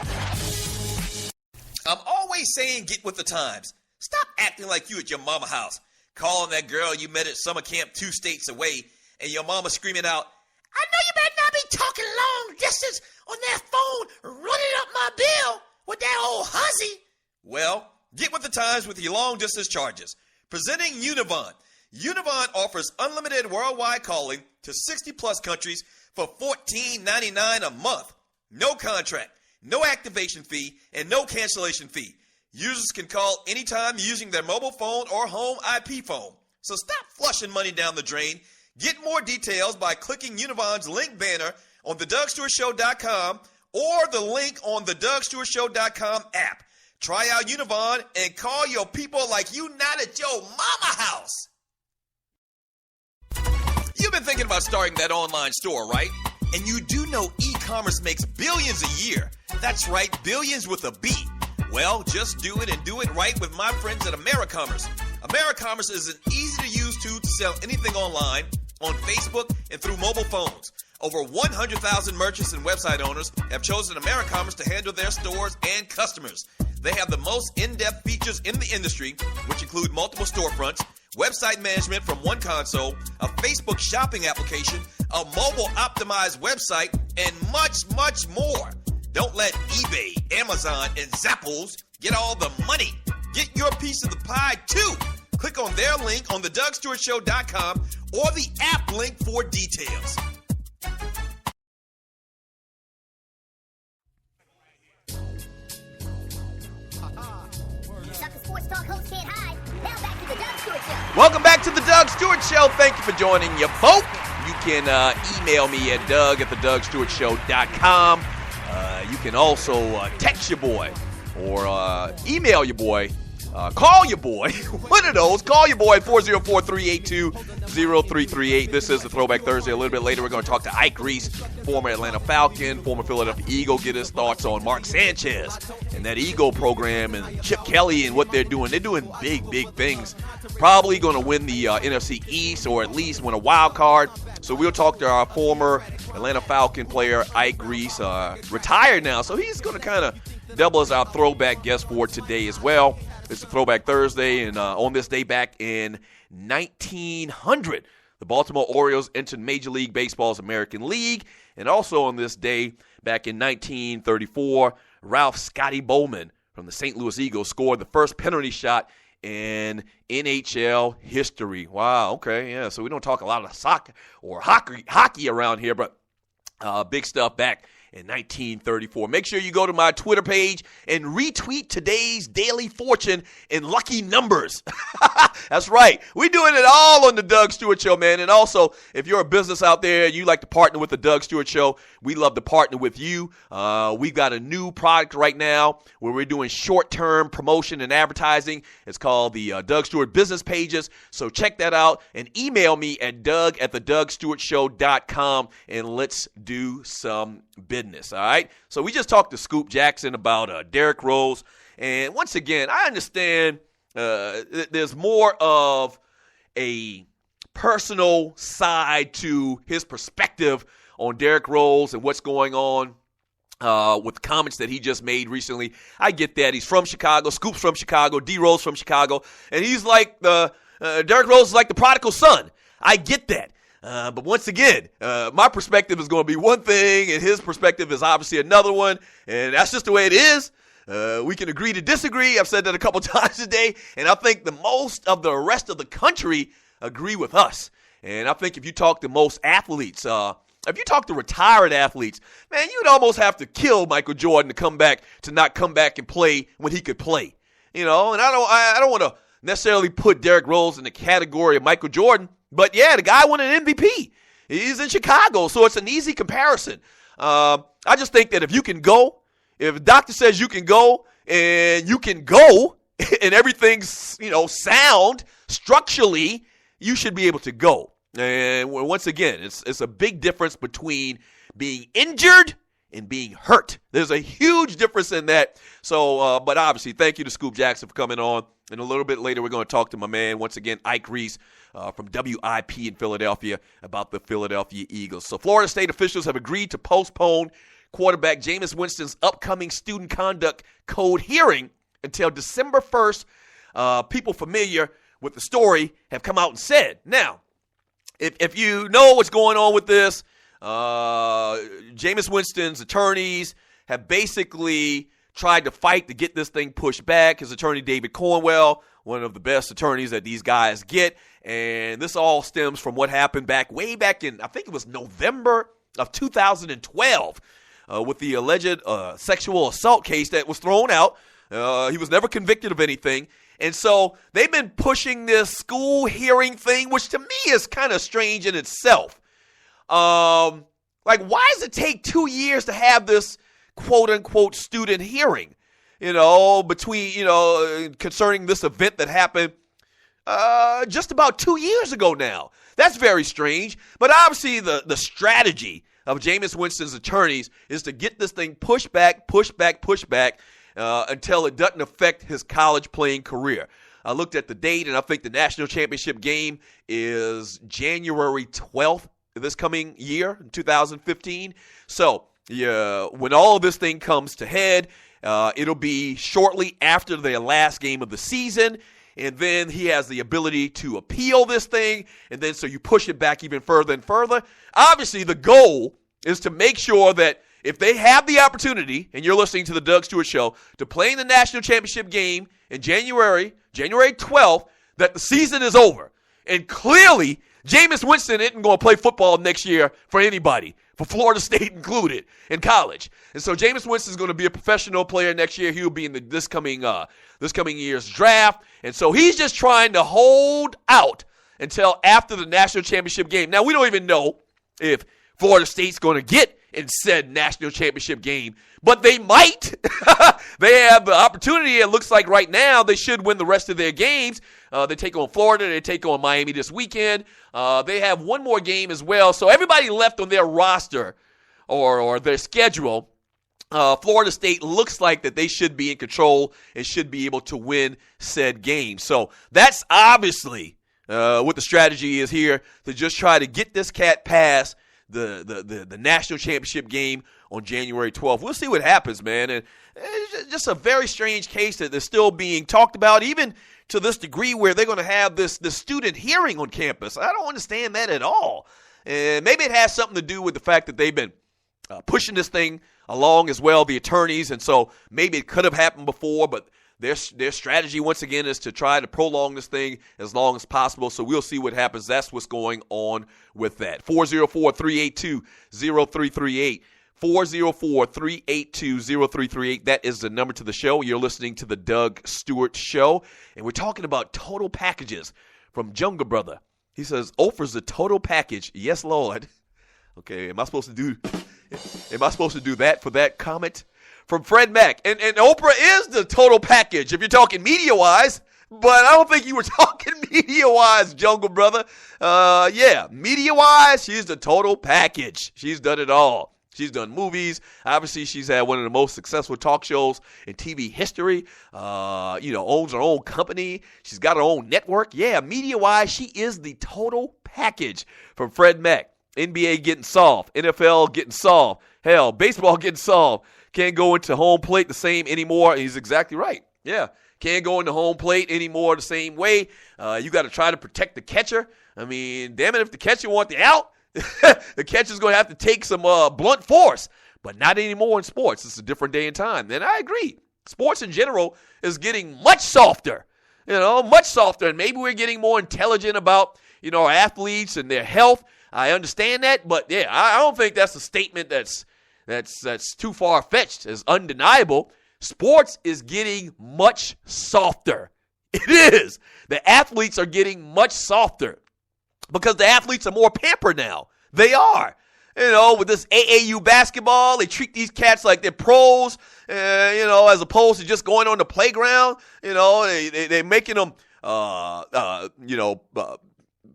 I'm always saying get with the times. Stop acting like you at your mama house, calling that girl you met at summer camp 2 states away, and your mama screaming out, I know you better not be talking long distance on that phone, running up my bill with that old hussy. Well, get with the times with your long distance charges. Presenting Univon. Univon offers unlimited worldwide calling to 60 plus countries for $14.99 a month. No contract, no activation fee, and no cancellation fee. Users can call anytime using their mobile phone or home IP phone. So stop flushing money down the drain. Get more details by clicking Univon's link banner on thedugstewartshow.com or the link on the DougStewartShow.com app. Try out Univon and call your people like you not at your mama house. You've been thinking about starting that online store, right? And you do know e-commerce makes billions a year. That's right, billions with a B. Well, just do it and do it right with my friends at AmeriCommerce. AmeriCommerce is an easy-to-use tool to sell anything online, on Facebook, and through mobile phones. Over 100,000 merchants and website owners have chosen AmeriCommerce to handle their stores and customers. They have the most in-depth features in the industry, which include multiple storefronts, website management from one console, a Facebook shopping application, a mobile-optimized website, and much, much more. Don't let eBay, Amazon, and Zappos get all the money. Get your piece of the pie, too. Click on their link on thedugstewartshow.com or the app link for details. Sports Talk host can't hide. Now back to the Doug Stewart Show. Welcome back to the Doug Stewart Show. Thank you for joining your boat. You can email me at doug@thedugstewartshow.com. You can also text your boy or email your boy. Call your boy. One of those. Call your boy at 404-382-0338. This is the Throwback Thursday. A little bit later, we're going to talk to Ike Reese, former Atlanta Falcon, former Philadelphia Eagle, get his thoughts on Mark Sanchez and that Eagle program and Chip Kelly and what they're doing. They're doing big, big things. Probably going to win the NFC East or at least win a wild card. So we'll talk to our former Atlanta Falcon player, Ike Reese, retired now. So he's going to kind of double as our throwback guest for today as well. It's a Throwback Thursday, and on this day back in 1900, the Baltimore Orioles entered Major League Baseball's American League. And also on this day back in 1934, Ralph Scotty Bowman from the St. Louis Eagles scored the first penalty shot in NHL history. Wow, okay, yeah. So we don't talk a lot of soccer or hockey around here, but big stuff back in 1934. Make sure you go to my Twitter page and retweet today's Daily Fortune in lucky numbers. That's right. We're doing it all on the Doug Stewart Show, man. And also, if you're a business out there and you like to partner with the Doug Stewart Show, we love to partner with you. We've got a new product right now where we're doing short-term promotion and advertising. It's called the Doug Stewart Business Pages. So check that out and email me at doug@thedougstewartshow.com and let's do some business, all right? So we just talked to Scoop Jackson about Derrick Rose. And once again, I understand there's more of a personal side to his perspective on Derrick Rose and what's going on with comments that he just made recently. I get that. He's from Chicago. Scoop's from Chicago. D-Rose from Chicago. And he's like Derrick Rose is like the prodigal son. I get that. But once again, my perspective is going to be one thing, and his perspective is obviously another one, and that's just the way it is. We can agree to disagree. I've said that a couple times today, and I think the most of the rest of the country agree with us. And I think if you talk to most athletes, if you talk to retired athletes, man, you'd almost have to kill Michael Jordan to not come back and play when he could play. You know, and I don't want to necessarily put Derrick Rose in the category of Michael Jordan, but yeah, the guy won an MVP. He's in Chicago, so it's an easy comparison. I just think that if you can go, if a doctor says you can go and everything's, sound structurally, you should be able to go. And once again, it's a big difference between being injured and being hurt. There's a huge difference in that. So, but obviously, thank you to Scoop Jackson for coming on. And a little bit later, we're going to talk to my man, once again, Ike Reese from WIP in Philadelphia about the Philadelphia Eagles. So Florida State officials have agreed to postpone quarterback Jameis Winston's upcoming student conduct code hearing until December 1st. People familiar with the story have come out and said. Now, if you know what's going on with this, Jameis Winston's attorneys have basically tried to fight to get this thing pushed back. His attorney, David Cornwell, one of the best attorneys that these guys get. And this all stems from what happened way back in, I think it was November of 2012. With the alleged sexual assault case that was thrown out. He was never convicted of anything. And so they've been pushing this school hearing thing, which to me is kind of strange in itself. Why does it take 2 years to have this quote-unquote student hearing, concerning this event that happened just about 2 years ago now? That's very strange. But obviously the strategy of Jameis Winston's attorneys is to get this thing pushed back until it doesn't affect his college playing career. I looked at the date, and I think the national championship game is January 12th this coming year, 2015. So when all of this thing comes to head, it'll be shortly after the last game of the season. And then he has the ability to appeal this thing. And then so you push it back even further and further. Obviously, the goal is to make sure that if they have the opportunity, and you're listening to the Doug Stewart Show, to play in the national championship game in January 12th, that the season is over. And clearly, Jameis Winston isn't going to play football next year for anybody, for Florida State included, in college. And so Jameis Winston is going to be a professional player next year. He'll be in this coming year's draft. And so he's just trying to hold out until after the national championship game. Now, we don't even know if Florida State's going to get in said national championship game, but they might. They have the opportunity. It looks like right now they should win the rest of their games. They take on Florida. They take on Miami this weekend. They have one more game as well. So everybody left on their roster or their schedule, Florida State looks like that they should be in control and should be able to win said game. So that's obviously what the strategy is here, to just try to get this cat past the national championship game on January 12th. We'll see what happens, man. And it's just a very strange case that is still being talked about, even to this degree where they're going to have this student hearing on campus. I don't understand that at all. And maybe it has something to do with the fact that they've been pushing this thing along as well, the attorneys, and so maybe it could have happened before, but their strategy, once again, is to try to prolong this thing as long as possible. So we'll see what happens. That's what's going on with that. 404-382-0338. 404-382-0338. That is the number to the show. You're listening to the Doug Stewart Show. And we're talking about total packages from Jungle Brother. He says, offers the total package. Yes, Lord. Okay, am I supposed to do that for that comment? From Fred Mack. And Oprah is the total package if you're talking media-wise. But I don't think you were talking media-wise, Jungle Brother. Yeah, media-wise, she's the total package. She's done it all. She's done movies. Obviously, she's had one of the most successful talk shows in TV history. Owns her own company. She's got her own network. Yeah, media-wise, she is the total package. From Fred Mack. NBA getting solved. NFL getting solved. Hell, baseball getting solved. Can't go into home plate the same anymore. And he's exactly right. Yeah, can't go into home plate anymore the same way. You got to try to protect the catcher. I mean, damn it, if the catcher want the out, the catcher's going to have to take some blunt force, but not anymore in sports. It's a different day and time. And I agree. Sports in general is getting much softer, much softer. And maybe we're getting more intelligent about, our athletes and their health. I understand that, but yeah, I don't think that's a statement that's too far-fetched. It's undeniable. Sports is getting much softer. It is. The athletes are getting much softer. Because the athletes are more pampered now. They are. With this AAU basketball, they treat these cats like they're pros, as opposed to just going on the playground. They're making them,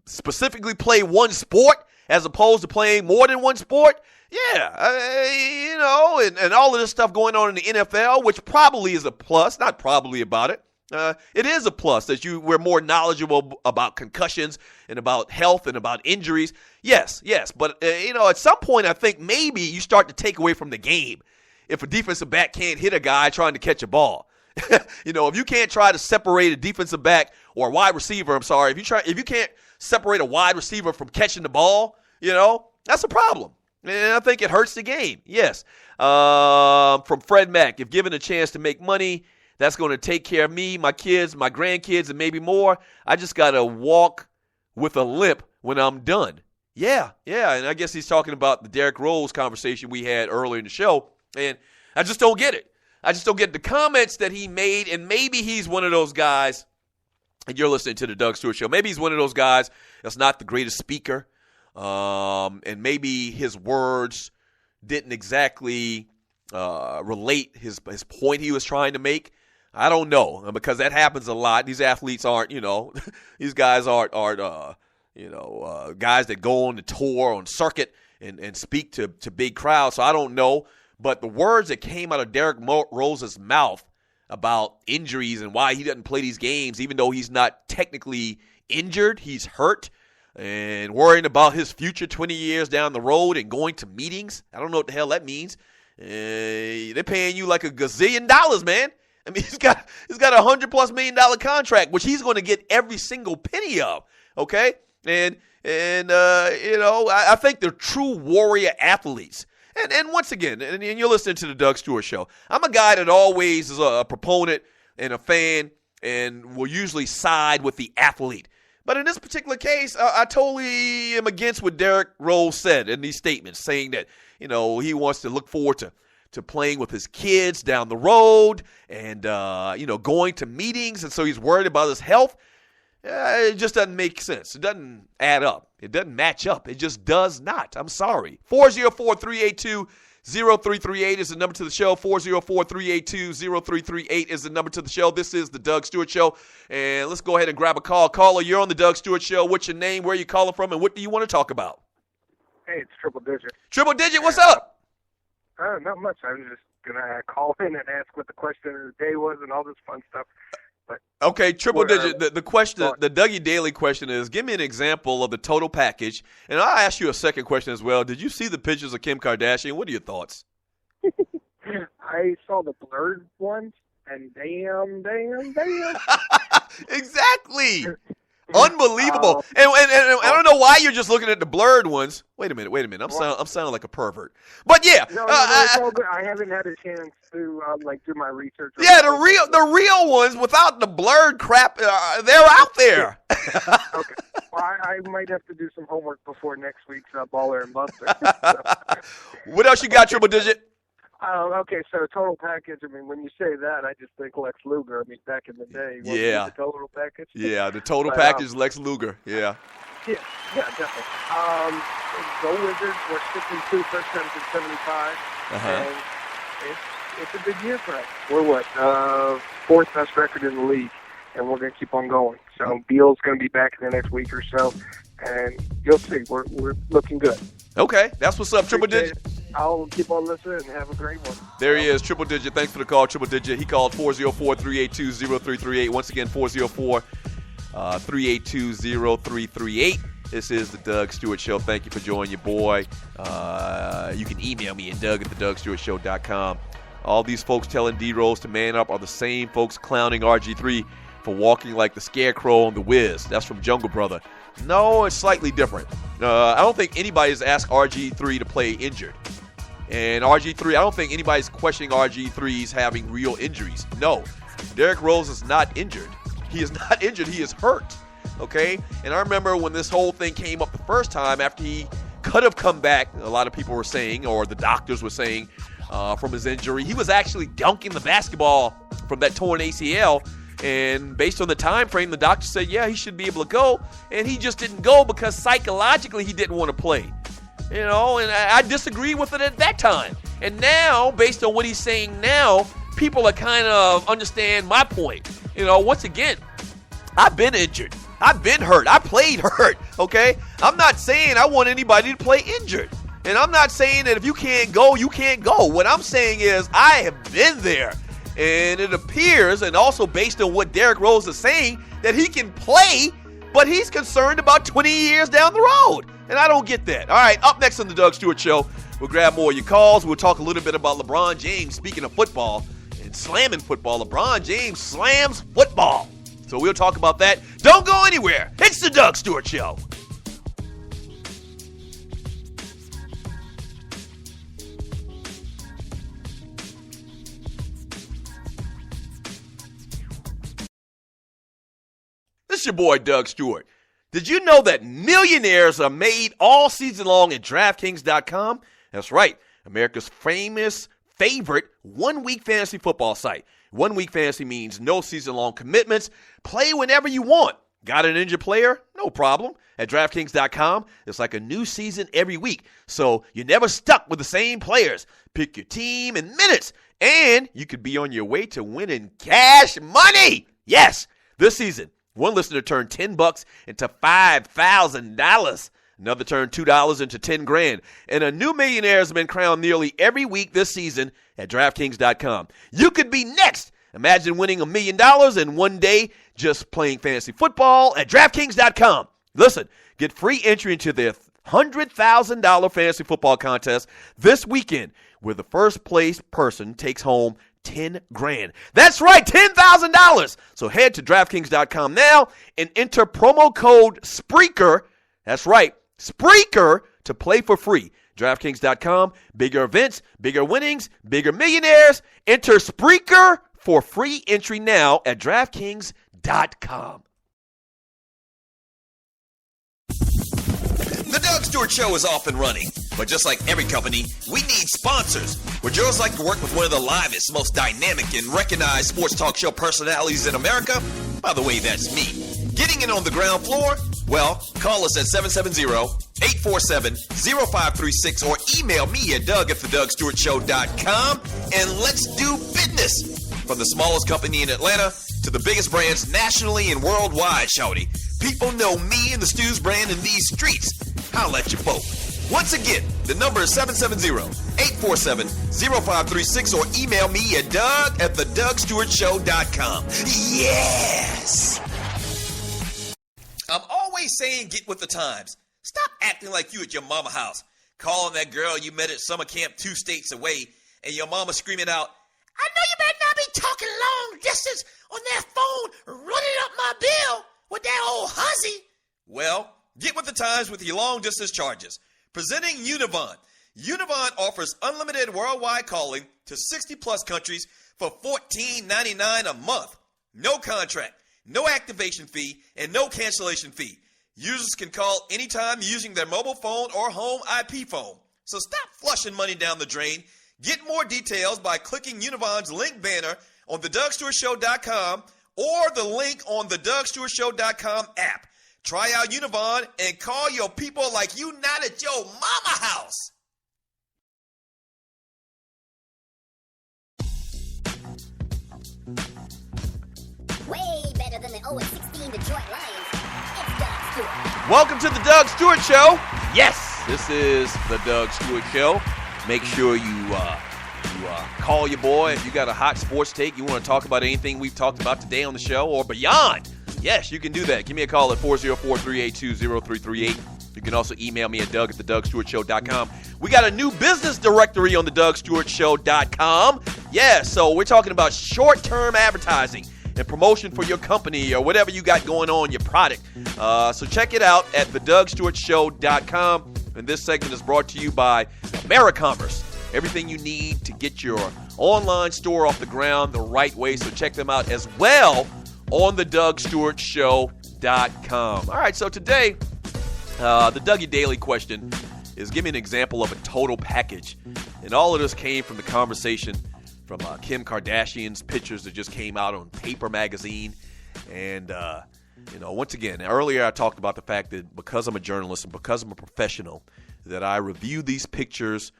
specifically play one sport as opposed to playing more than one sport. Yeah, and all of this stuff going on in the NFL, which probably is a plus, not probably about it. It is a plus that we're more knowledgeable about concussions and about health and about injuries. Yes. But, at some point, I think maybe you start to take away from the game if a defensive back can't hit a guy trying to catch a ball. If you can't try to separate a defensive back or a wide receiver, if you can't separate a wide receiver from catching the ball, that's a problem. And I think it hurts the game. Yes. From Fred Mack, if given a chance to make money, that's going to take care of me, my kids, my grandkids, and maybe more. I just got to walk with a limp when I'm done. Yeah. And I guess he's talking about the Derrick Rose conversation we had earlier in the show. And I just don't get it. I just don't get the comments that he made. And maybe he's one of those guys, and you're listening to the Doug Stewart Show, maybe he's one of those guys that's not the greatest speaker. And maybe his words didn't exactly relate his point he was trying to make. I don't know, because that happens a lot. These athletes aren't, these guys aren't guys that go on the tour, on circuit, and speak to big crowds. So I don't know. But the words that came out of Derrick Rose's mouth about injuries and why he doesn't play these games, even though he's not technically injured, he's hurt, and worrying about his future 20 years down the road and going to meetings. I don't know what the hell that means. They're paying you like $1 gazillion, man. I mean, he's got $100+ million contract, which he's going to get every single penny of. Okay, and I think they're true warrior athletes. And once again, and you're listening to the Doug Stewart Show. I'm a guy that always is a proponent and a fan, and will usually side with the athlete. But in this particular case, I totally am against what Derrick Rose said in these statements, saying that he wants to look forward to playing with his kids down the road and, going to meetings. And so he's worried about his health. It just doesn't make sense. It doesn't add up. It doesn't match up. It just does not. I'm sorry. 404-382-0338 is the number to the show. 404-382-0338 is the number to the show. This is the Doug Stewart Show. And let's go ahead and grab a call. Caller, you're on the Doug Stewart Show. What's your name? Where are you calling from? And what do you want to talk about? Hey, it's Triple Digit. Triple Digit, what's up? Not much. I was just going to call in and ask what the question of the day was and all this fun stuff. But okay, Triple Digit. The question, the Dougie Daily question is, give me an example of the total package. And I'll ask you a second question as well. Did you see the pictures of Kim Kardashian? What are your thoughts? I saw the blurred ones, and damn. Exactly. Unbelievable. And I don't know why you're just looking at the blurred ones. Wait a minute. I'm sounding like a pervert. But yeah. No, it's all good. I haven't had a chance to do my research. Yeah, the real ones without the blurred crap, they're out there. Okay. Well, I might have to do some homework before next week's Baller and Buster. What else you got, Triple Digit? Okay, so total package. I mean, when you say that, I just think Lex Luger. I mean, back in the day, wasn't he the total package. Yeah, the total package, Lex Luger. Yeah. Yeah, definitely. Go Wizards. We're 62 first times in 75, and it's a big year for us. We're fourth best record in the league, and we're going to keep on going. So Beal's going to be back in the next week or so, and you'll see. We're looking good. Okay, that's what's up, Triple Digit. I'll keep on listening and have a great one. There he is, Triple Digit. Thanks for the call, Triple Digit. He called 404-382-0338. Once again, 404-382-0338. This is the Doug Stewart Show. Thank you for joining your boy. You can email me at doug@thedugstewartshow.com. All these folks telling D-Rose to man up are the same folks clowning RG3 for walking like the Scarecrow on The Wiz. That's from Jungle Brother. No, it's slightly different. I don't think anybody has asked RG3 to play injured. And RG3, I don't think anybody's questioning RG3's having real injuries. No, Derrick Rose is not injured. He is not injured. He is hurt. Okay? And I remember when this whole thing came up the first time after he could have come back, a lot of people were saying, or the doctors were saying, from his injury. He was actually dunking the basketball from that torn ACL. And based on the time frame, the doctor said, yeah, he should be able to go. And he just didn't go because psychologically he didn't want to play. You know, and I disagree with it at that time. And now, based on what he's saying now, people are kind of understand my point. You know, once again, I've been injured. I've been hurt. I played hurt, okay? I'm not saying I want anybody to play injured. And I'm not saying that if you can't go, you can't go. What I'm saying is I have been there. And it appears, and also based on what Derrick Rose is saying, that he can play, but he's concerned about 20 years down the road. And I don't get that. All right, up next on the Doug Stewart Show, we'll grab more of your calls. We'll talk a little bit about LeBron James. Speaking of football and slamming football, LeBron James slams football. So we'll talk about that. Don't go anywhere. It's the Doug Stewart Show. This is your boy, Doug Stewart. Did you know that millionaires are made all season long at DraftKings.com? That's right, America's favorite one-week fantasy football site. One-week fantasy means no season-long commitments. Play whenever you want. Got an injured player? No problem. At DraftKings.com, it's like a new season every week, so you're never stuck with the same players. Pick your team in minutes, and you could be on your way to winning cash money. Yes, this season. One listener turned $10 into $5,000. Another turned $2 into $10,000. And a new millionaire has been crowned nearly every week this season at DraftKings.com. You could be next. Imagine winning $1 million in one day just playing fantasy football at DraftKings.com. Listen, get free entry into their $100,000 fantasy football contest this weekend, where the first place person takes home $10,000. That's right, $10,000. So head to DraftKings.com now and enter promo code Spreaker. That's right, Spreaker, to play for free. DraftKings.com, bigger events, bigger winnings, bigger millionaires. Enter Spreaker for free entry now at DraftKings.com. The Doug Stewart Show is off and running, but just like every company, we need sponsors. Would yours like to work with one of the livest, most dynamic, and recognized sports talk show personalities in America? By the way, that's me. Getting in on the ground floor? Well, call us at 770-847-0536 or email me at doug@thedugstewartshow.com and let's do business. From the smallest company in Atlanta to the biggest brands nationally and worldwide, shawty. People know me and the Stews brand in these streets. Holla at your folk. Once again, the number is 770-847-0536 or email me at doug@thedugstewartshow.com. Yes! I'm always saying get with the times. Stop acting like you at your mama house, calling that girl you met at summer camp 2 states away, and your mama screaming out, I know you better not be talking long distance on that phone, running up my bill. With that old hussy? Well, get with the times with your long-distance charges. Presenting Univon. Univon offers unlimited worldwide calling to 60-plus countries for $14.99 a month. No contract, no activation fee, and no cancellation fee. Users can call anytime using their mobile phone or home IP phone. So stop flushing money down the drain. Get more details by clicking Univon's link banner on thedougstewartshow.com or the link on the dougstewartshow.com app. Try out Univon and call your people like you not at your mama house. Way better than the 0-16 Detroit Lions. It's Doug Stewart. Welcome to the Doug Stewart Show. Yes, this is the Doug Stewart Show. Make sure you call your boy if you got a hot sports take. You want to talk about anything we've talked about today on the show or beyond. Yes, you can do that. Give me a call at 404-382-0338. You can also email me at doug@thedougstewartshow.com. We got a new business directory on the dougstewartshow.com. Yeah, so we're talking about short-term advertising and promotion for your company or whatever you got going on, your product. So check it out at thedougstewartshow.com. And this segment is brought to you by AmeriCommerce. Everything you need to get your online store off the ground the right way. So check them out as well on the dougstewartshow.com. All right, so today, the Dougie Daily question is give me an example of a total package. And all of this came from the conversation from Kim Kardashian's pictures that just came out on Paper Magazine. And, once again, earlier I talked about the fact that because I'm a journalist and because I'm a professional, that I review these pictures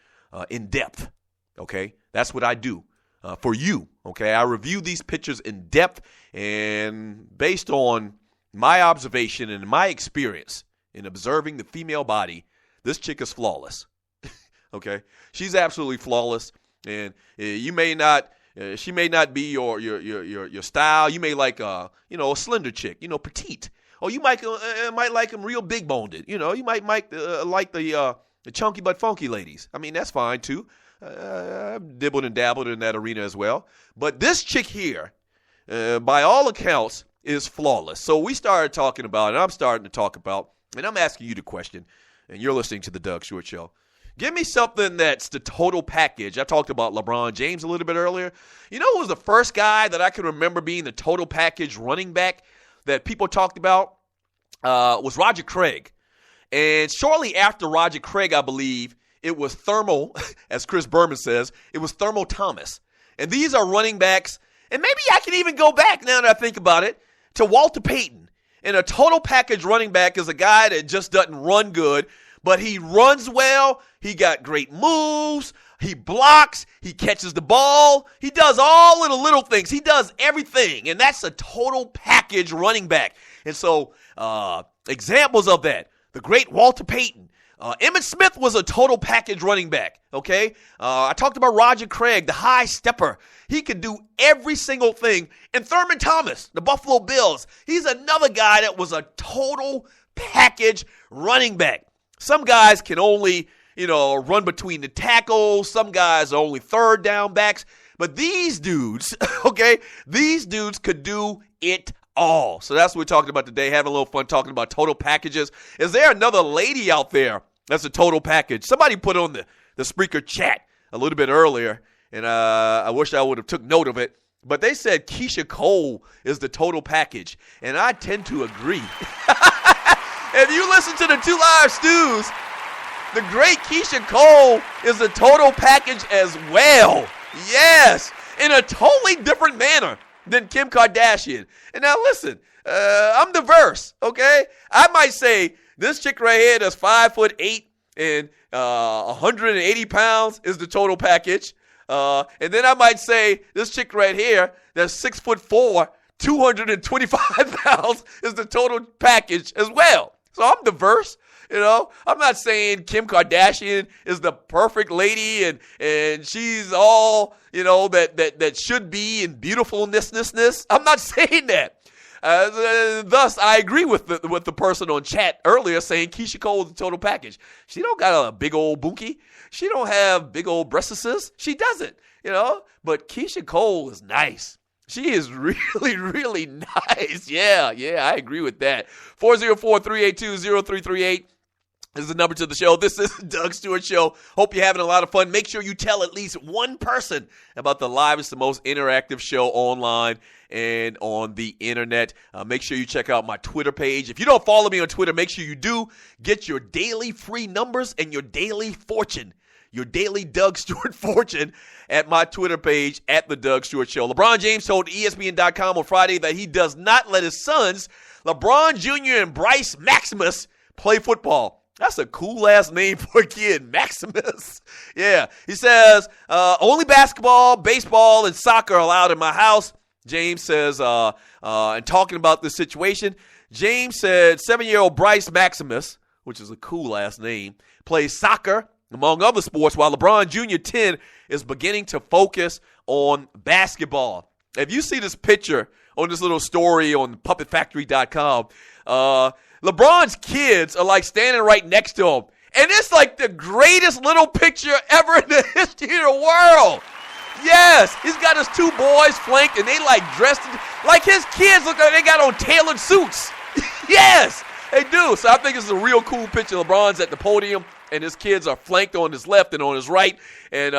in depth, okay? That's what I do for you, okay? I review these pictures in depth, and based on my observation and my experience in observing the female body, this chick is flawless, okay? She's absolutely flawless, and she may not be your style. You may like a slender chick, petite, or you might like them real big boned. You might like the chunky but funky ladies. I mean, that's fine too. I've dibbled and dabbled in that arena as well. But this chick here, by all accounts, is flawless. So we started talking about, and I'm starting to talk about, and I'm asking you the question, and you're listening to the Doug Stewart Show. Give me something that's the total package. I talked about LeBron James a little bit earlier. You know who was the first guy that I can remember being the total package running back that people talked about? Was Roger Craig. And shortly after Roger Craig, I believe, it was Thermal, as Chris Berman says, it was Thermal Thomas. And these are running backs, and maybe I can even go back now that I think about it, to Walter Payton. And a total package running back is a guy that just doesn't run good, but he runs well, he got great moves, he blocks, he catches the ball, he does all of the little things, he does everything, and that's a total package running back. And so, examples of that, the great Walter Payton. Emmitt Smith was a total package running back, okay? I talked about Roger Craig, the high stepper. He could do every single thing. And Thurman Thomas, the Buffalo Bills, he's another guy that was a total package running back. Some guys can only, run between the tackles. Some guys are only third down backs. But these dudes, okay, these dudes could do it all. So that's what we're talking about today, having a little fun talking about total packages. Is there another lady out there that's a total package? Somebody put on the Spreaker chat a little bit earlier, and I wish I would have took note of it. But they said Keisha Cole is the total package, and I tend to agree. If you listen to the Two Live Stews, the great Keisha Cole is a total package as well. Yes, in a totally different manner than Kim Kardashian. And now listen, I'm diverse, okay? I might say this chick right here that's 5'8" and 180 pounds is the total package. And then I might say this chick right here that's 6'4", 225 pounds is the total package as well. So I'm diverse. I'm not saying Kim Kardashian is the perfect lady and she's all, that should be in beautifulness. I'm not saying that. Thus, I agree with the person on chat earlier saying Keisha Cole is the total package. She don't got a big old bookie. She don't have big old breastises. She doesn't, But Keisha Cole is nice. She is really, really nice. Yeah, I agree with that. 404-382-0338 is the number to the show. This is the Doug Stewart Show. Hope you're having a lot of fun. Make sure you tell at least one person about the livest, the most interactive show online and on the internet. Make sure you check out my Twitter page. If you don't follow me on Twitter, make sure you do. Get your daily free numbers and your daily fortune, your daily Doug Stewart fortune at my Twitter page at The Doug Stewart Show. LeBron James told ESPN.com on Friday that he does not let his sons, LeBron Jr. and Bryce Maximus, play football. That's a cool-ass name for a kid, Maximus. Yeah. He says, only basketball, baseball, and soccer are allowed in my house. James says, and talking about this situation, James said 7-year-old Bryce Maximus, which is a cool-ass name, plays soccer, among other sports, while LeBron Jr. 10 is beginning to focus on basketball. If you see this picture on this little story on puppetfactory.com, LeBron's kids are like standing right next to him. And it's like the greatest little picture ever in the history of the world. Yes, he's got his two boys flanked and they like dressed like his kids look like they got on tailored suits. Yes, they do. So I think it's a real cool picture. LeBron's at the podium and his kids are flanked on his left and on his right. And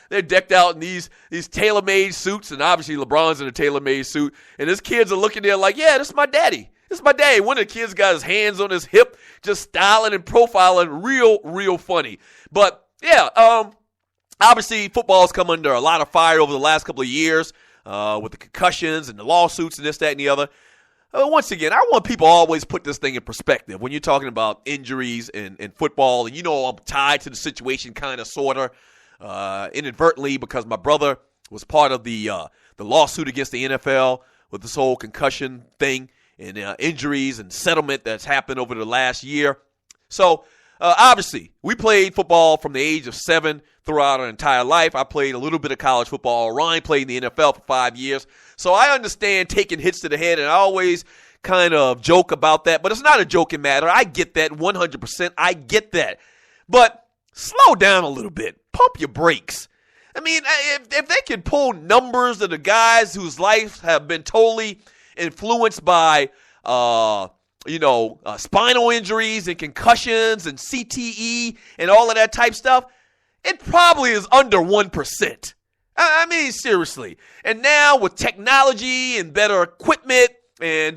they're decked out in these tailor-made suits. And obviously LeBron's in a tailor-made suit. And his kids are looking there like, yeah, this is my daddy. This is my daddy. One of the kids got his hands on his hip, just styling and profiling. Real funny. But, yeah, obviously football's come under a lot of fire over the last couple of years with the concussions and the lawsuits and this, that, and the other. Once again, I want people to always put this thing in perspective when you're talking about injuries in football. And, you know, I'm tied to the situation kind of, sort of, inadvertently because my brother was part of the lawsuit against the NFL with this whole concussion thing and injuries and settlement that's happened over the last year. So, obviously, we played football from the age of 7 throughout our entire life. I played a little bit of college football. Ryan played in the NFL for 5 years. So I understand taking hits to the head, and I always kind of joke about that. But it's not a joking matter. I get that 100%. I get that. But slow down a little bit. Pump your brakes. I mean, if they can pull numbers of the guys whose lives have been totally influenced by, spinal injuries and concussions and CTE and all of that type stuff, it probably is under 1%. I mean, seriously. And now with technology and better equipment and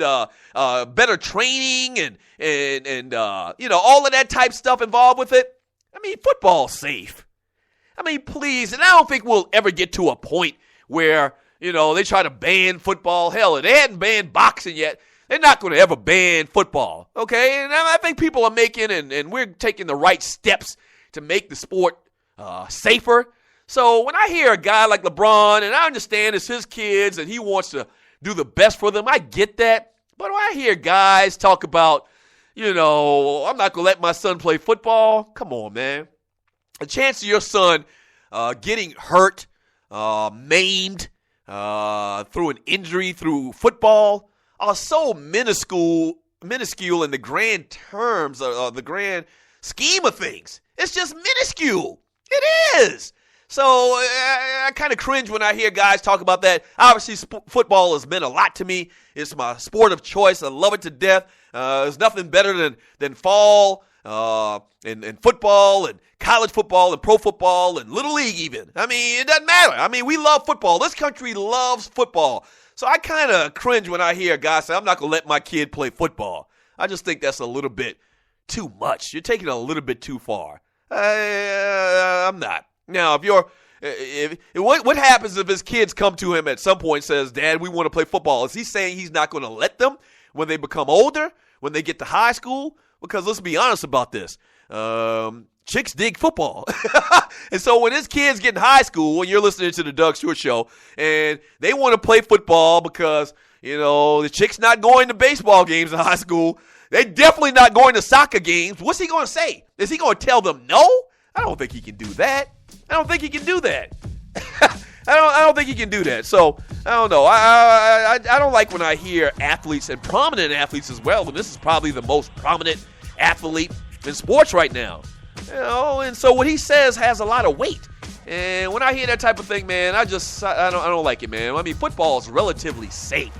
better training and all of that type stuff involved with it, I mean, football's safe. I mean, please. And I don't think we'll ever get to a point where, they try to ban football. Hell, they hadn't banned boxing yet. They're not going to ever ban football, okay? And I think people are making, and we're taking the right steps to make the sport safer. So when I hear a guy like LeBron, and I understand it's his kids and he wants to do the best for them, I get that. But when I hear guys talk about, I'm not going to let my son play football, come on, man. The chance of your son getting hurt, maimed, through an injury, through football, are so minuscule in the grand terms, the grand scheme of things. It's just minuscule. It is. So I kind of cringe when I hear guys talk about that. Obviously, football has meant a lot to me. It's my sport of choice. I love it to death. There's nothing better than fall and football and college football and pro football and Little League even. I mean, it doesn't matter. I mean, we love football. This country loves football. So I kind of cringe when I hear guys say, I'm not going to let my kid play football. I just think that's a little bit too much. You're taking it a little bit too far. I'm not. Now, what happens if his kids come to him at some point and says, Dad, we want to play football? Is he saying he's not going to let them when they become older, when they get to high school? Because let's be honest about this. Chicks dig football. And so when his kids get in high school, when you're listening to the Doug Stewart Show, and they want to play football because, the chick's not going to baseball games in high school, they're definitely not going to soccer games, what's he going to say? Is he going to tell them no? I don't think he can do that. I don't think he can do that. I don't think he can do that. So, I don't know. I don't like when I hear athletes, and prominent athletes as well, and this is probably the most prominent athlete in sports right now. And so what he says has a lot of weight. And when I hear that type of thing, man, I don't like it, man. I mean, football is relatively safe,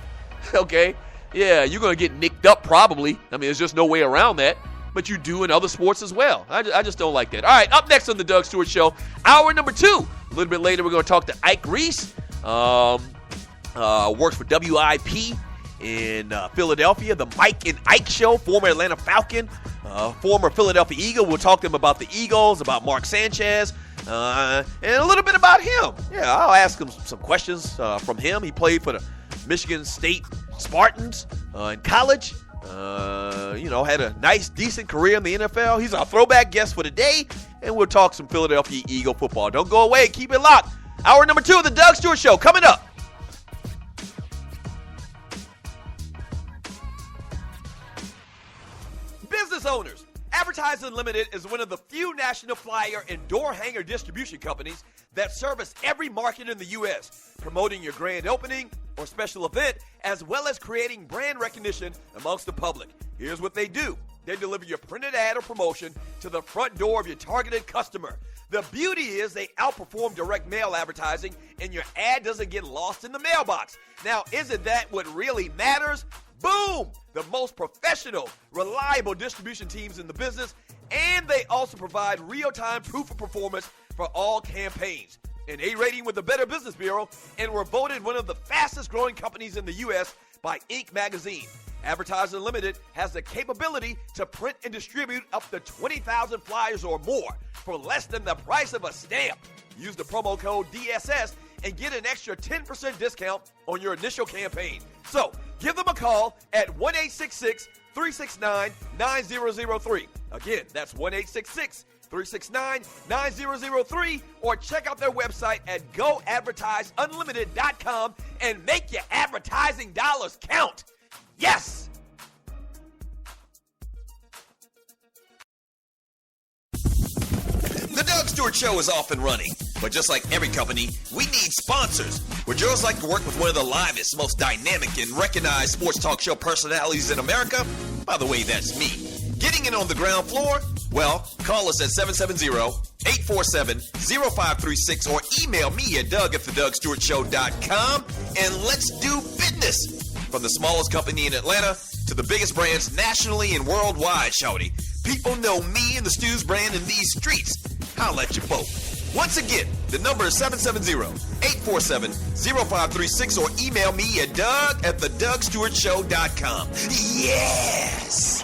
okay? Yeah, you're going to get nicked up probably. I mean, there's just no way around that. But you do in other sports as well. I just don't like that. All right, up next on the Doug Stewart Show, hour number 2. A little bit later, we're going to talk to Ike Reese. Works for WIP in Philadelphia. The Mike and Ike Show, former Atlanta Falcon, former Philadelphia Eagle. We'll talk to him about the Eagles, about Mark Sanchez, and a little bit about him. Yeah, I'll ask him some questions from him. He played for the Michigan State Spartans in college. Had a nice, decent career in the NFL. He's our throwback guest for today, and we'll talk some Philadelphia Eagle football. Don't go away. Keep it locked. Hour number 2 of the Doug Stewart Show coming up. Business owners, Advertising Limited is one of the few national flyer and door hanger distribution companies that service every market in the U.S., promoting your grand opening or special event, as well as creating brand recognition amongst the public. Here's what they do. They deliver your printed ad or promotion to the front door of your targeted customer. The beauty is they outperform direct mail advertising, and your ad doesn't get lost in the mailbox. Now, isn't that what really matters? Boom! The most professional, reliable distribution teams in the business, and they also provide real-time proof of performance for all campaigns. An A rating with the Better Business Bureau, and were voted one of the fastest growing companies in the U.S. by Inc. magazine. Advertising Limited has the capability to print and distribute up to 20,000 flyers or more for less than the price of a stamp. Use the promo code DSS and get an extra 10% discount on your initial campaign. So, give them a call at 1-866-369-9003. Again, that's 1-866-369-9003, or check out their website at goadvertiseunlimited.com and make your advertising dollars count. Yes! The Doug Stewart Show is off and running, but just like every company, we need sponsors. Would yours like to work with one of the livest, most dynamic, and recognized sports talk show personalities in America? By the way, that's me. Getting in on the ground floor? Well, call us at 770-847-0536 or email me at doug@thedugstewartshow.com, and let's do business. From the smallest company in Atlanta to the biggest brands nationally and worldwide, shawty. People know me and the Stews brand in these streets. Holla at your folk. Once again, the number is 770-847-0536 or email me at doug@thedugstewartshow.com. Yes!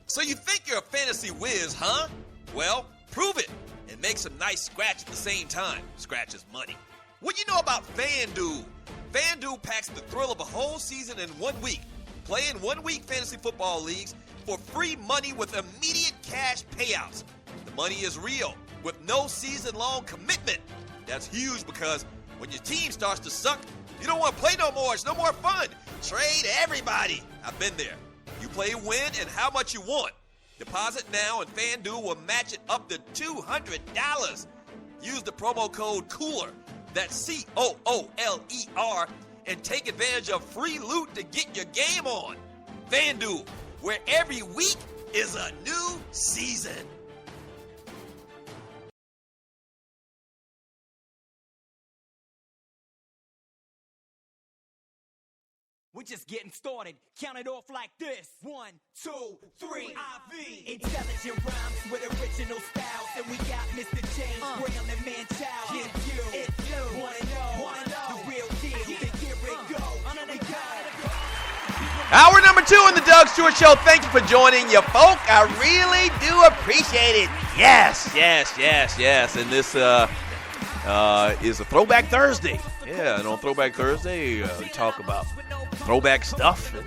So you think you're a fantasy whiz, huh? Well, prove it and make some nice scratch at the same time. Scratch is money. What do you know about FanDuel? FanDuel packs the thrill of a whole season in 1 week. Play in 1 week fantasy football leagues for free money with immediate cash payouts. The money is real with no season-long commitment. That's huge because when your team starts to suck, you don't want to play no more. It's no more fun. Trade everybody. I've been there. You play when and how much you want. Deposit now and FanDuel will match it up to $200. Use the promo code COOLER. That's COOLER, and take advantage of free loot to get your game on. FanDuel, where every week is a new season. We're just getting started. Count it off like this. 1, 2, 3, IV. Intelligent rhymes with original styles. And we got Mr. James Brown and Man-Child. It's you. Wanna know the real deal. Then here it go. Hour number 2 on the Doug Stewart Show. Thank you for joining your folk. I really do appreciate it. Yes. And this is a Throwback Thursday. Yeah, and on Throwback Thursday, we talk about throwback stuff and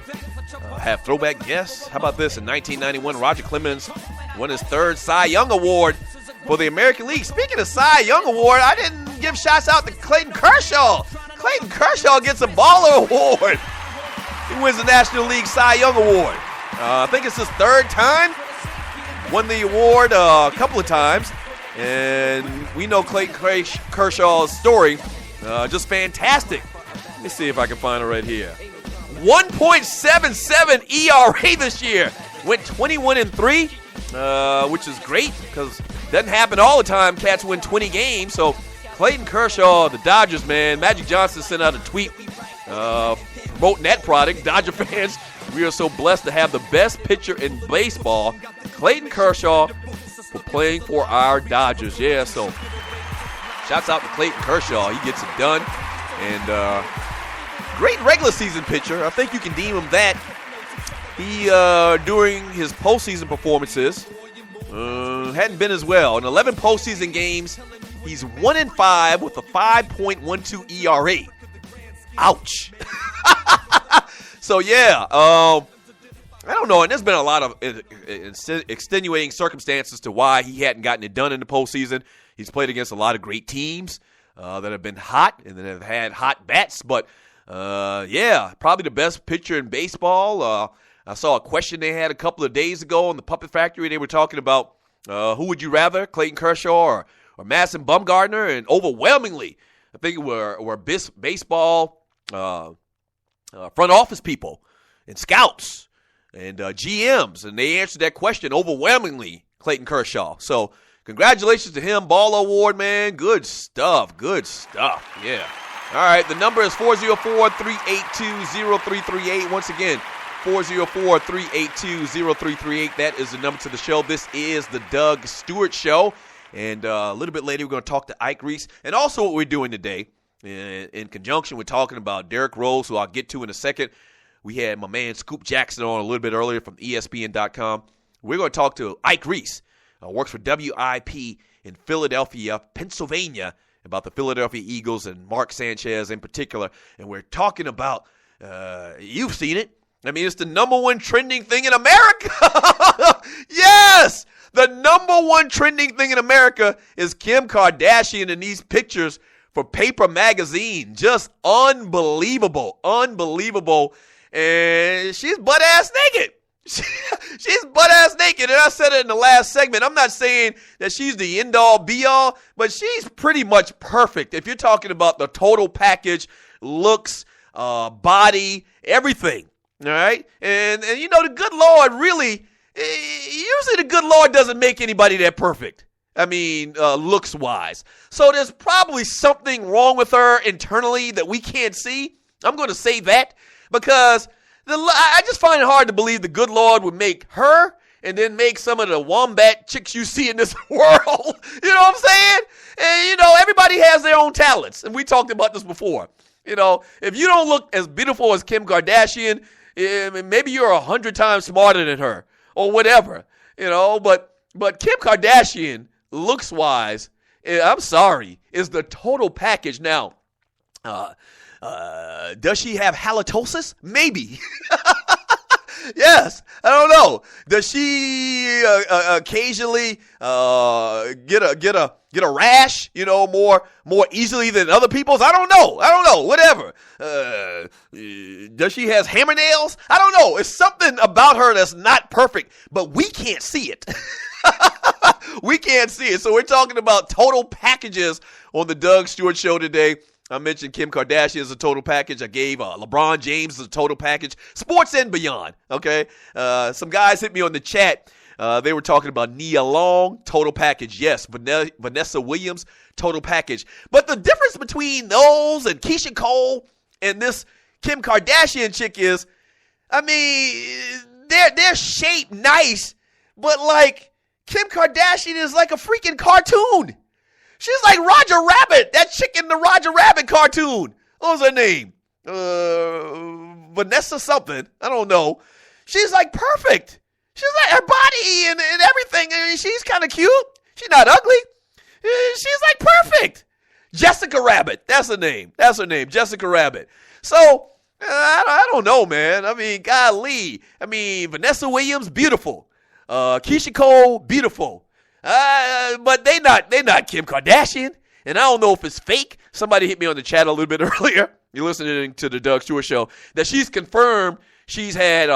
have throwback guests. How about this? In 1991, Roger Clemens won his 3rd Cy Young Award for the American League. Speaking of Cy Young Award, I didn't give shouts out to Clayton Kershaw. Clayton Kershaw gets a Baller Award. He wins the National League Cy Young Award. I think it's his 3rd time. Won the award a couple of times. And we know Clayton Kershaw's story. Just fantastic. Let me see if I can find it right here. 1.77 ERA this year. Went 21-3. which is great because it doesn't happen all the time. Cats win 20 games. So Clayton Kershaw, the Dodgers, man. Magic Johnson sent out a tweet promoting that product. Dodger fans, we are so blessed to have the best pitcher in baseball, Clayton Kershaw, for playing for our Dodgers. Yeah, so shouts out to Clayton Kershaw. He gets it done. And great regular season pitcher. I think you can deem him that. He, during his postseason performances, hadn't been as well. In 11 postseason games, he's 1-5 with a 5.12 ERA. Ouch. So, yeah, I don't know. And there's been a lot of extenuating circumstances to why he hadn't gotten it done in the postseason. He's played against a lot of great teams that have been hot and that have had hot bats. But, yeah, probably the best pitcher in baseball. I saw a question they had a couple of days ago on the Puppet Factory. They were talking about who would you rather, Clayton Kershaw or Madison Bumgarner? And overwhelmingly, I think it were baseball front office people and scouts and GMs, and they answered that question overwhelmingly, Clayton Kershaw. So congratulations to him. Ball award, man. Good stuff. Good stuff. Yeah. All right, the number is 404-382-0338. Once again, 404-382-0338. That is the number to the show. This is the Doug Stewart Show. And a little bit later, we're going to talk to Ike Reese. And also what we're doing today, in conjunction with talking about Derrick Rose, who I'll get to in a second. We had my man Scoop Jackson on a little bit earlier from ESPN.com. We're going to talk to Ike Reese, works for WIP in Philadelphia, Pennsylvania, about the Philadelphia Eagles and Mark Sanchez in particular. And we're talking about, you've seen it. I mean, it's the number one trending thing in America. Yes! The number one trending thing in America is Kim Kardashian in these pictures for Paper Magazine. Just unbelievable. Unbelievable. And she's butt-ass naked. She's butt-ass naked. And I said it in the last segment. I'm not saying that she's the end-all, be-all, but she's pretty much perfect. If you're talking about the total package, looks, body, everything. All right? And you know, the good Lord really, usually the good Lord doesn't make anybody that perfect. I mean, looks-wise. So there's probably something wrong with her internally that we can't see. I'm going to say that because I just find it hard to believe the good Lord would make her and then make some of the wombat chicks you see in this world. You know what I'm saying? And, you know, everybody has their own talents. And we talked about this before. You know, if you don't look as beautiful as Kim Kardashian, maybe you're 100 times smarter than her or whatever. You know, but Kim Kardashian, looks-wise, I'm sorry, is the total package. Now, does she have halitosis? Maybe. Yes, I don't know. Does she occasionally get a rash? You know, more easily than other people's? I don't know. Whatever. Does she has hammer nails? I don't know. It's something about her that's not perfect, but we can't see it. We can't see it. So we're talking about total packages on the Doug Stewart Show today. I mentioned Kim Kardashian as a total package. I gave LeBron James as a total package. Sports and beyond, okay? Some guys hit me on the chat. They were talking about Nia Long, total package. Yes, Vanessa Williams, total package. But the difference between those and Keisha Cole and this Kim Kardashian chick is, I mean, they're shaped nice, but like Kim Kardashian is like a freaking cartoon. She's like Roger Rabbit, that chick in the Roger Rabbit cartoon. What was her name? Vanessa something. I don't know. She's like perfect. She's like her body and everything. I mean, she's kind of cute. She's not ugly. She's like perfect. Jessica Rabbit. That's her name. Jessica Rabbit. So, I don't know, man. I mean, golly. I mean, Vanessa Williams, beautiful. Keisha Cole, beautiful. But they not Kim Kardashian, and I don't know if it's fake. Somebody hit me on the chat a little bit earlier. You're listening to the Doug Stewart Show, that she's confirmed she's had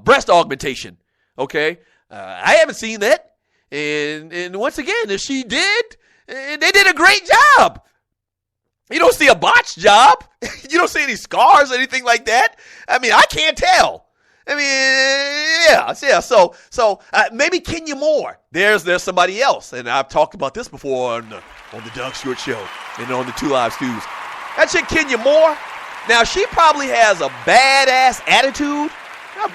breast augmentation. Okay, I haven't seen that, and once again, if she did, they did a great job. You don't see a botched job. You don't see any scars or anything like that. I mean, I can't tell. I mean, yeah. So maybe Kenya Moore. There's somebody else, and I've talked about this before on the Doug Stewart Show and on the Two Live Stews. That chick Kenya Moore. Now she probably has a badass attitude.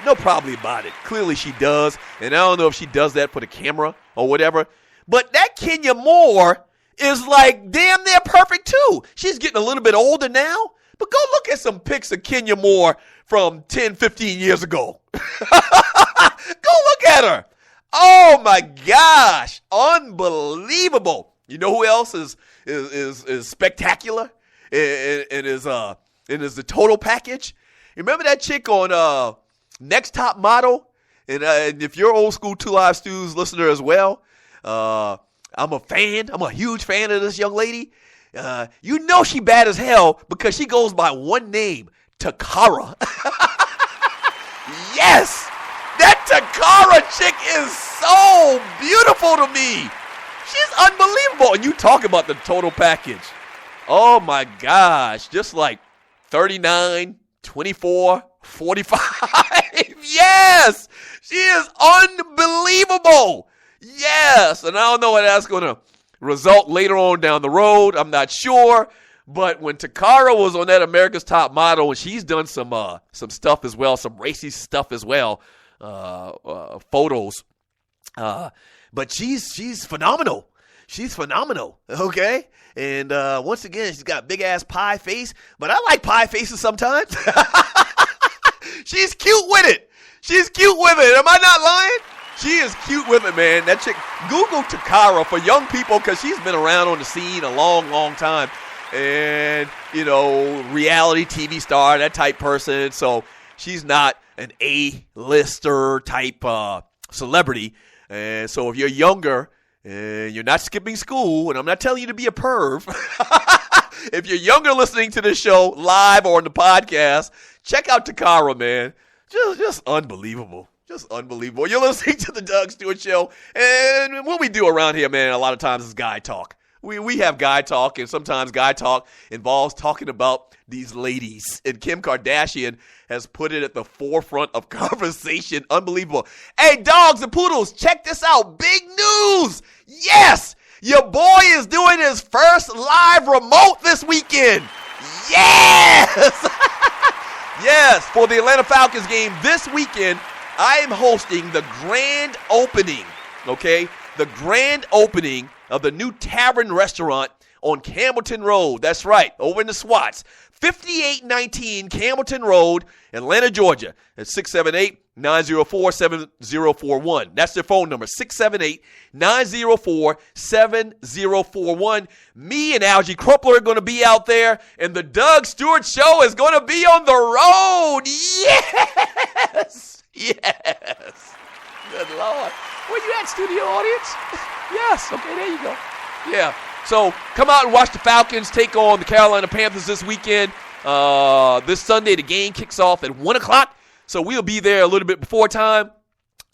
No probably about it. Clearly she does, and I don't know if she does that for the camera or whatever. But that Kenya Moore is like damn near perfect too. She's getting a little bit older now, but go look at some pics of Kenya Moore from 10, 15 years ago. Go look at her. Oh my gosh, unbelievable. You know who else is spectacular and is the total package? You remember that chick on Next Top Model? And if you're old school Two Live Stews listener as well, I'm a fan. I'm a huge fan of this young lady. You know she bad as hell because she goes by one name, Takara. Yes! That Takara chick is so beautiful to me. She's unbelievable. And you talk about the total package. Oh my gosh. Just like 39, 24, 45. Yes! She is unbelievable. Yes! And I don't know what that's going to result later on down the road. I'm not sure. But when Takara was on that America's Top Model, and she's done some stuff as well, some racy stuff as well, photos. But she's phenomenal. She's phenomenal, okay? And once again, she's got big-ass pie face, but I like pie faces sometimes. She's cute with it. She's cute with it. Am I not lying? She is cute with it, man. That chick, Google Takara for young people because she's been around on the scene a long, long time. And, you know, reality TV star, that type person. So she's not an A-lister type celebrity. And so if you're younger and you're not skipping school, and I'm not telling you to be a perv, if you're younger listening to this show live or on the podcast, check out Takara, man. Just unbelievable. Just unbelievable. You're listening to the Doug Stewart Show. And what we do around here, man, a lot of times is guy talk. We have guy talk, and sometimes guy talk involves talking about these ladies. And Kim Kardashian has put it at the forefront of conversation. Unbelievable. Hey, dogs and poodles, check this out. Big news. Yes, your boy is doing his first live remote this weekend. Yes. Yes, for the Atlanta Falcons game this weekend, I am hosting the grand opening, okay? The grand opening of the new Tavern Restaurant on Campbellton Road. That's right, over in the Swats. 5819 Campbellton Road, Atlanta, Georgia. It's 678-904-7041. That's their phone number, 678-904-7041. Me and Algie Crumpler are going to be out there, and the Doug Stewart Show is going to be on the road. Yes! Yes! Good Lord. Where you at, studio audience? Yes. Okay, there you go. Yeah. So come out and watch the Falcons take on the Carolina Panthers this weekend. This Sunday, the game kicks off at 1 o'clock. So we'll be there a little bit before time.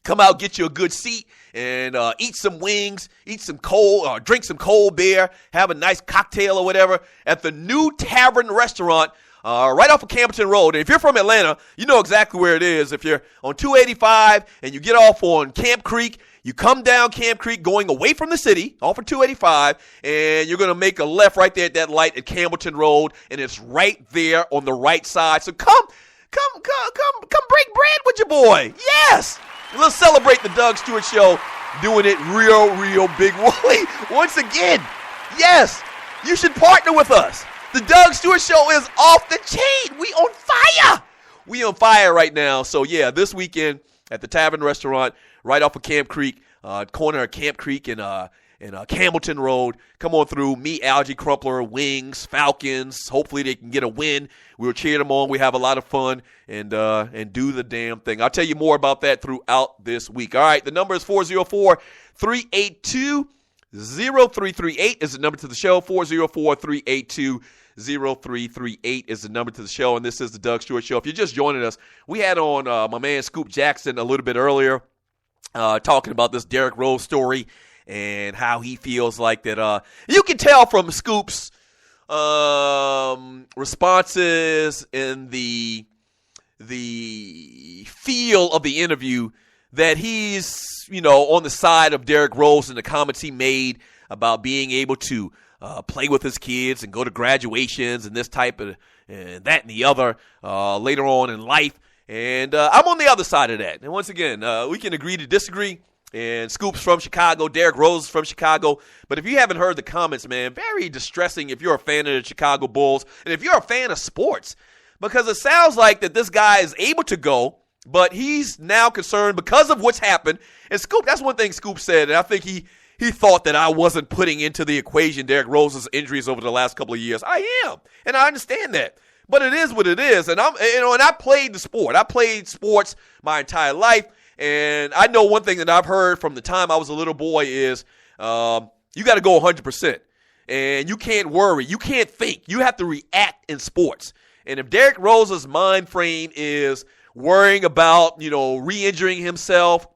Come out, get you a good seat, and eat some wings, drink some cold beer, have a nice cocktail or whatever at the new Tavern Restaurant right off of Campbellton Road. And if you're from Atlanta, you know exactly where it is. If you're on 285 and you get off on Camp Creek, you come down Camp Creek going away from the city, off of 285, and you're going to make a left right there at that light at Campbellton Road, and it's right there on the right side. So come break bread with your boy. Yes! Let's celebrate the Doug Stewart Show doing it real big. Wooly. Once again, yes, you should partner with us. The Doug Stewart Show is off the chain. We on fire. We on fire right now. So, yeah, this weekend at the Tavern Restaurant right off of Camp Creek, corner of Camp Creek and Campbellton Road. Come on through. Meet Algie Crumpler, Wings, Falcons. Hopefully they can get a win. We'll cheer them on. We have a lot of fun and do the damn thing. I'll tell you more about that throughout this week. All right, the number is 404-382-0338 is the number to the show. 404-382-0338 is the number to the show, and this is the Doug Stewart Show. If you're just joining us, we had on my man Scoop Jackson a little bit earlier talking about this Derrick Rose story and how he feels like that. You can tell from Scoop's responses in the the feel of the interview that he's, on the side of Derrick Rose and the comments he made about being able to play with his kids and go to graduations and this type of and that and the other later on in life. And I'm on the other side of that. And once again, we can agree to disagree. And Scoop's from Chicago. Derrick Rose is from Chicago. But if you haven't heard the comments, man, very distressing if you're a fan of the Chicago Bulls and if you're a fan of sports. Because it sounds like that this guy is able to go, but he's now concerned because of what's happened. And Scoop, that's one thing Scoop said, and I think he thought that I wasn't putting into the equation Derrick Rose's injuries over the last couple of years. I am, and I understand that. But it is what it is, and and I played the sport. I played sports my entire life, and I know one thing that I've heard from the time I was a little boy is you got to go 100%, and you can't worry, you can't think, you have to react in sports. And if Derrick Rose's mind frame is worrying about re-injuring himself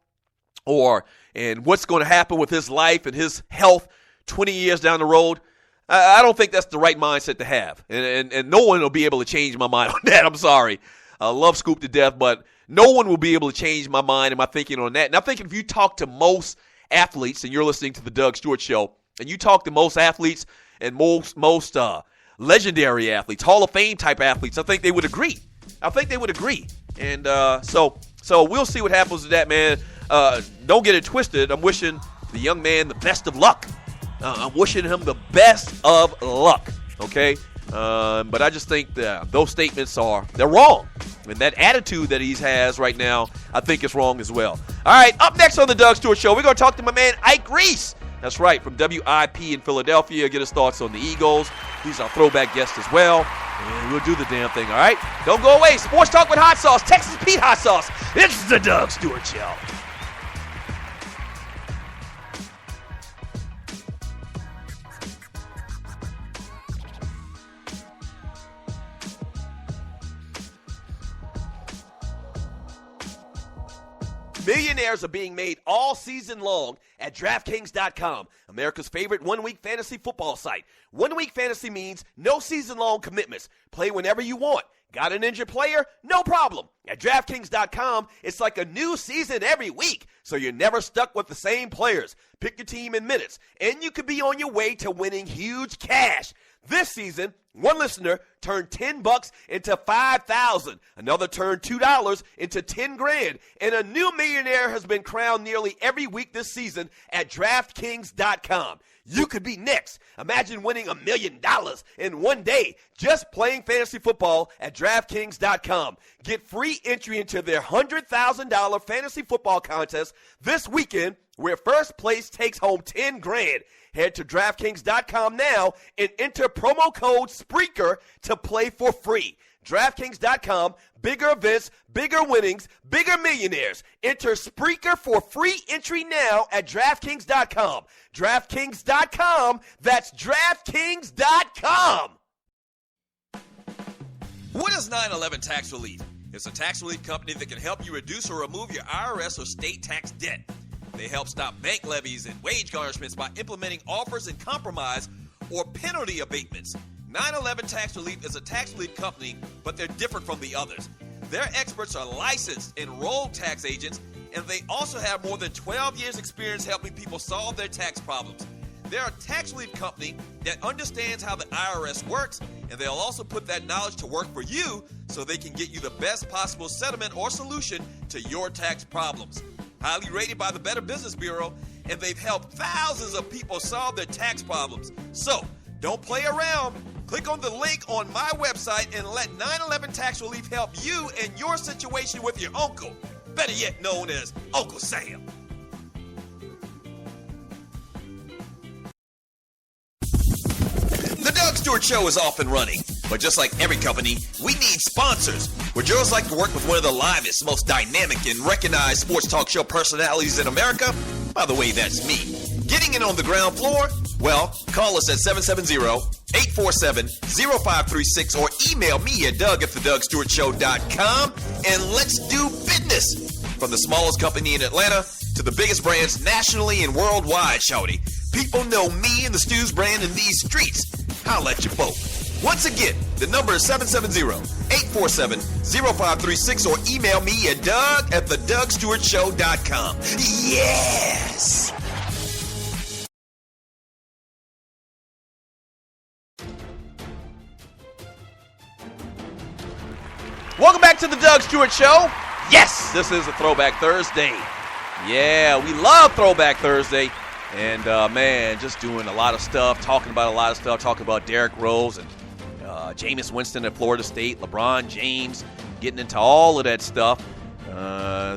and what's going to happen with his life and his health 20 years down the road, I don't think that's the right mindset to have. And no one will be able to change my mind on that. I'm sorry. I love Scoop to death, but no one will be able to change my mind and my thinking on that. And I'm thinking if you talk to most athletes, and you're listening to the Doug Stewart Show, and you talk to most athletes and most legendary athletes, Hall of Fame type athletes, I think they would agree. And so we'll see what happens with that, man. Don't get it twisted. I'm wishing the young man the best of luck. I'm wishing him the best of luck, okay? But I just think that those statements they're wrong. And that attitude that he has right now, I think is wrong as well. All right, up next on the Doug Stewart Show, we're going to talk to my man Ike Reese. That's right, from WIP in Philadelphia. Get his thoughts on the Eagles. He's our throwback guest as well. And we'll do the damn thing, all right? Don't go away. Sports Talk with Hot Sauce, Texas Pete Hot Sauce. It's the Doug Stewart Show. Millionaires are being made all season long at DraftKings.com, America's favorite one-week fantasy football site. One-week fantasy means no season-long commitments. Play whenever you want. Got an injured player? No problem. At DraftKings.com, it's like a new season every week, so you're never stuck with the same players. Pick your team in minutes, and you could be on your way to winning huge cash. This season, one listener turned $10 into $5,000. Another turned $2 into $10,000. And a new millionaire has been crowned nearly every week this season at DraftKings.com. You could be next. Imagine winning $1 million in one day just playing fantasy football at DraftKings.com. Get free entry into their $100,000 fantasy football contest this weekend, where first place takes home $10,000. Head to DraftKings.com now and enter promo code Spreaker to play for free. DraftKings.com, bigger events, bigger winnings, bigger millionaires. Enter Spreaker for free entry now at DraftKings.com. DraftKings.com, that's DraftKings.com. What is 9/11 Tax Relief? It's a tax relief company that can help you reduce or remove your IRS or state tax debt. They help stop bank levies and wage garnishments by implementing offers and compromise or penalty abatements. 9/11 Tax Relief is a tax relief company, but they're different from the others. Their experts are licensed, enrolled tax agents, and they also have more than 12 years' experience helping people solve their tax problems. They're a tax relief company that understands how the IRS works, and they'll also put that knowledge to work for you so they can get you the best possible settlement or solution to your tax problems. Highly rated by the Better Business Bureau, and they've helped thousands of people solve their tax problems. So, don't play around. Click on the link on my website and let 9/11 Tax Relief help you in your situation with your uncle, better yet known as Uncle Sam. The Doug Stewart Show is off and running, but just like every company, we need sponsors. Would yours like to work with one of the livest, most dynamic, and recognized sports talk show personalities in America? By the way, that's me. Getting in on the ground floor? Well, call us at 770-847-0536 or email me at doug@thedougstewartshow.com and let's do business. From the smallest company in Atlanta to the biggest brands nationally and worldwide, shawty. People know me and the Stews brand in these streets. Holla at your boat. Once again, the number is 770-847-0536 or email me at doug@thedugstewartshow.com. Yes! Welcome back to the Doug Stewart Show. Yes, this is a Throwback Thursday. Yeah, we love Throwback Thursday. And, man, just doing a lot of stuff, talking about a lot of stuff, talking about Derrick Rose and Jameis Winston at Florida State, LeBron James, getting into all of that stuff.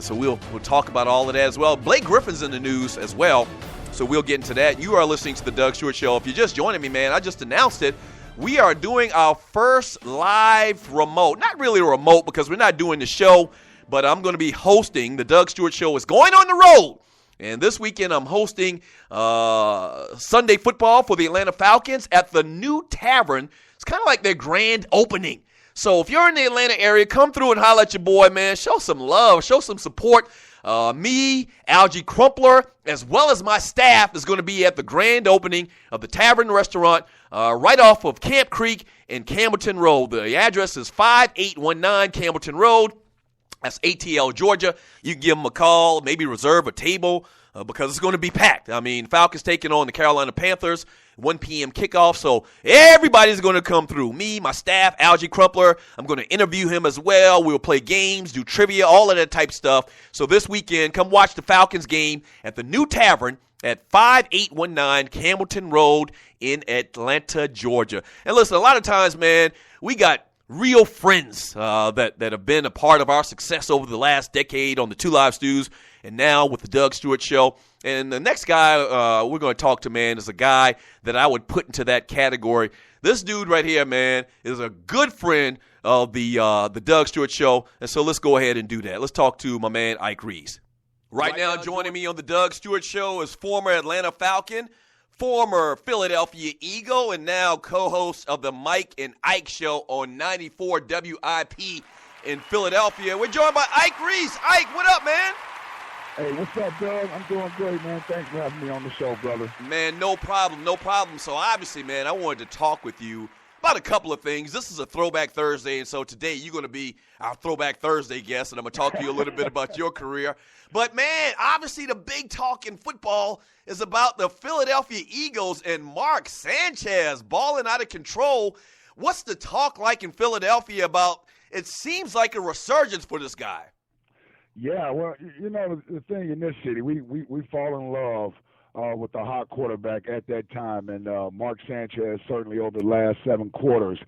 So we'll talk about all of that as well. Blake Griffin's in the news as well, so we'll get into that. You are listening to the Doug Stewart Show. If you're just joining me, man, I just announced it. We are doing our first live remote. Not really a remote because we're not doing the show, but I'm going to be hosting. The Doug Stewart Show is going on the road. And this weekend I'm hosting Sunday football for the Atlanta Falcons at the New Tavern. It's kind of like their grand opening. So if you're in the Atlanta area, come through and holler at your boy, man. Show some love. Show some support. Me, Algie Crumpler, as well as my staff is going to be at the grand opening of the Tavern Restaurant right off of Camp Creek and Campbellton Road. The address is 5819 Campbellton Road. That's ATL, Georgia. You can give them a call, maybe reserve a table because it's going to be packed. I mean, Falcons taking on the Carolina Panthers, 1 p.m. kickoff, so everybody's going to come through. Me, my staff, Algie Crumpler. I'm going to interview him as well. We'll play games, do trivia, all of that type stuff. So this weekend, come watch the Falcons game at the New Tavern at 5819 Campbellton Road in Atlanta, Georgia. And listen, a lot of times, man, we got real friends that have been a part of our success over the last decade on the Two Live Stews and now with the Doug Stewart Show. And the next guy we're going to talk to, man, is a guy that I would put into that category. This dude right here, man, is a good friend of the Doug Stewart Show. And so let's go ahead and do that. Let's talk to my man, Ike Reese. Right now joining me on the Doug Stewart Show is former Atlanta Falcon, former Philadelphia Eagle, and now co-host of the Mike and Ike Show on 94 WIP in Philadelphia. We're joined by Ike Reese. Ike, what up, man? Hey, what's up, Doug? I'm doing great, man. Thanks for having me on the show, brother. Man, no problem, no problem. So obviously, man, I wanted to talk with you about a couple of things. This is a Throwback Thursday, and so today you're going to be our Throwback Thursday guest, and I'm going to talk to you a little bit about your career. But, man, obviously the big talk in football is about the Philadelphia Eagles and Mark Sanchez balling out of control. What's the talk like in Philadelphia about, it seems like a resurgence for this guy? Yeah, well, you know, the thing in this city, we fall in love with the hot quarterback at that time, and Mark Sanchez certainly over the last 7 quarters.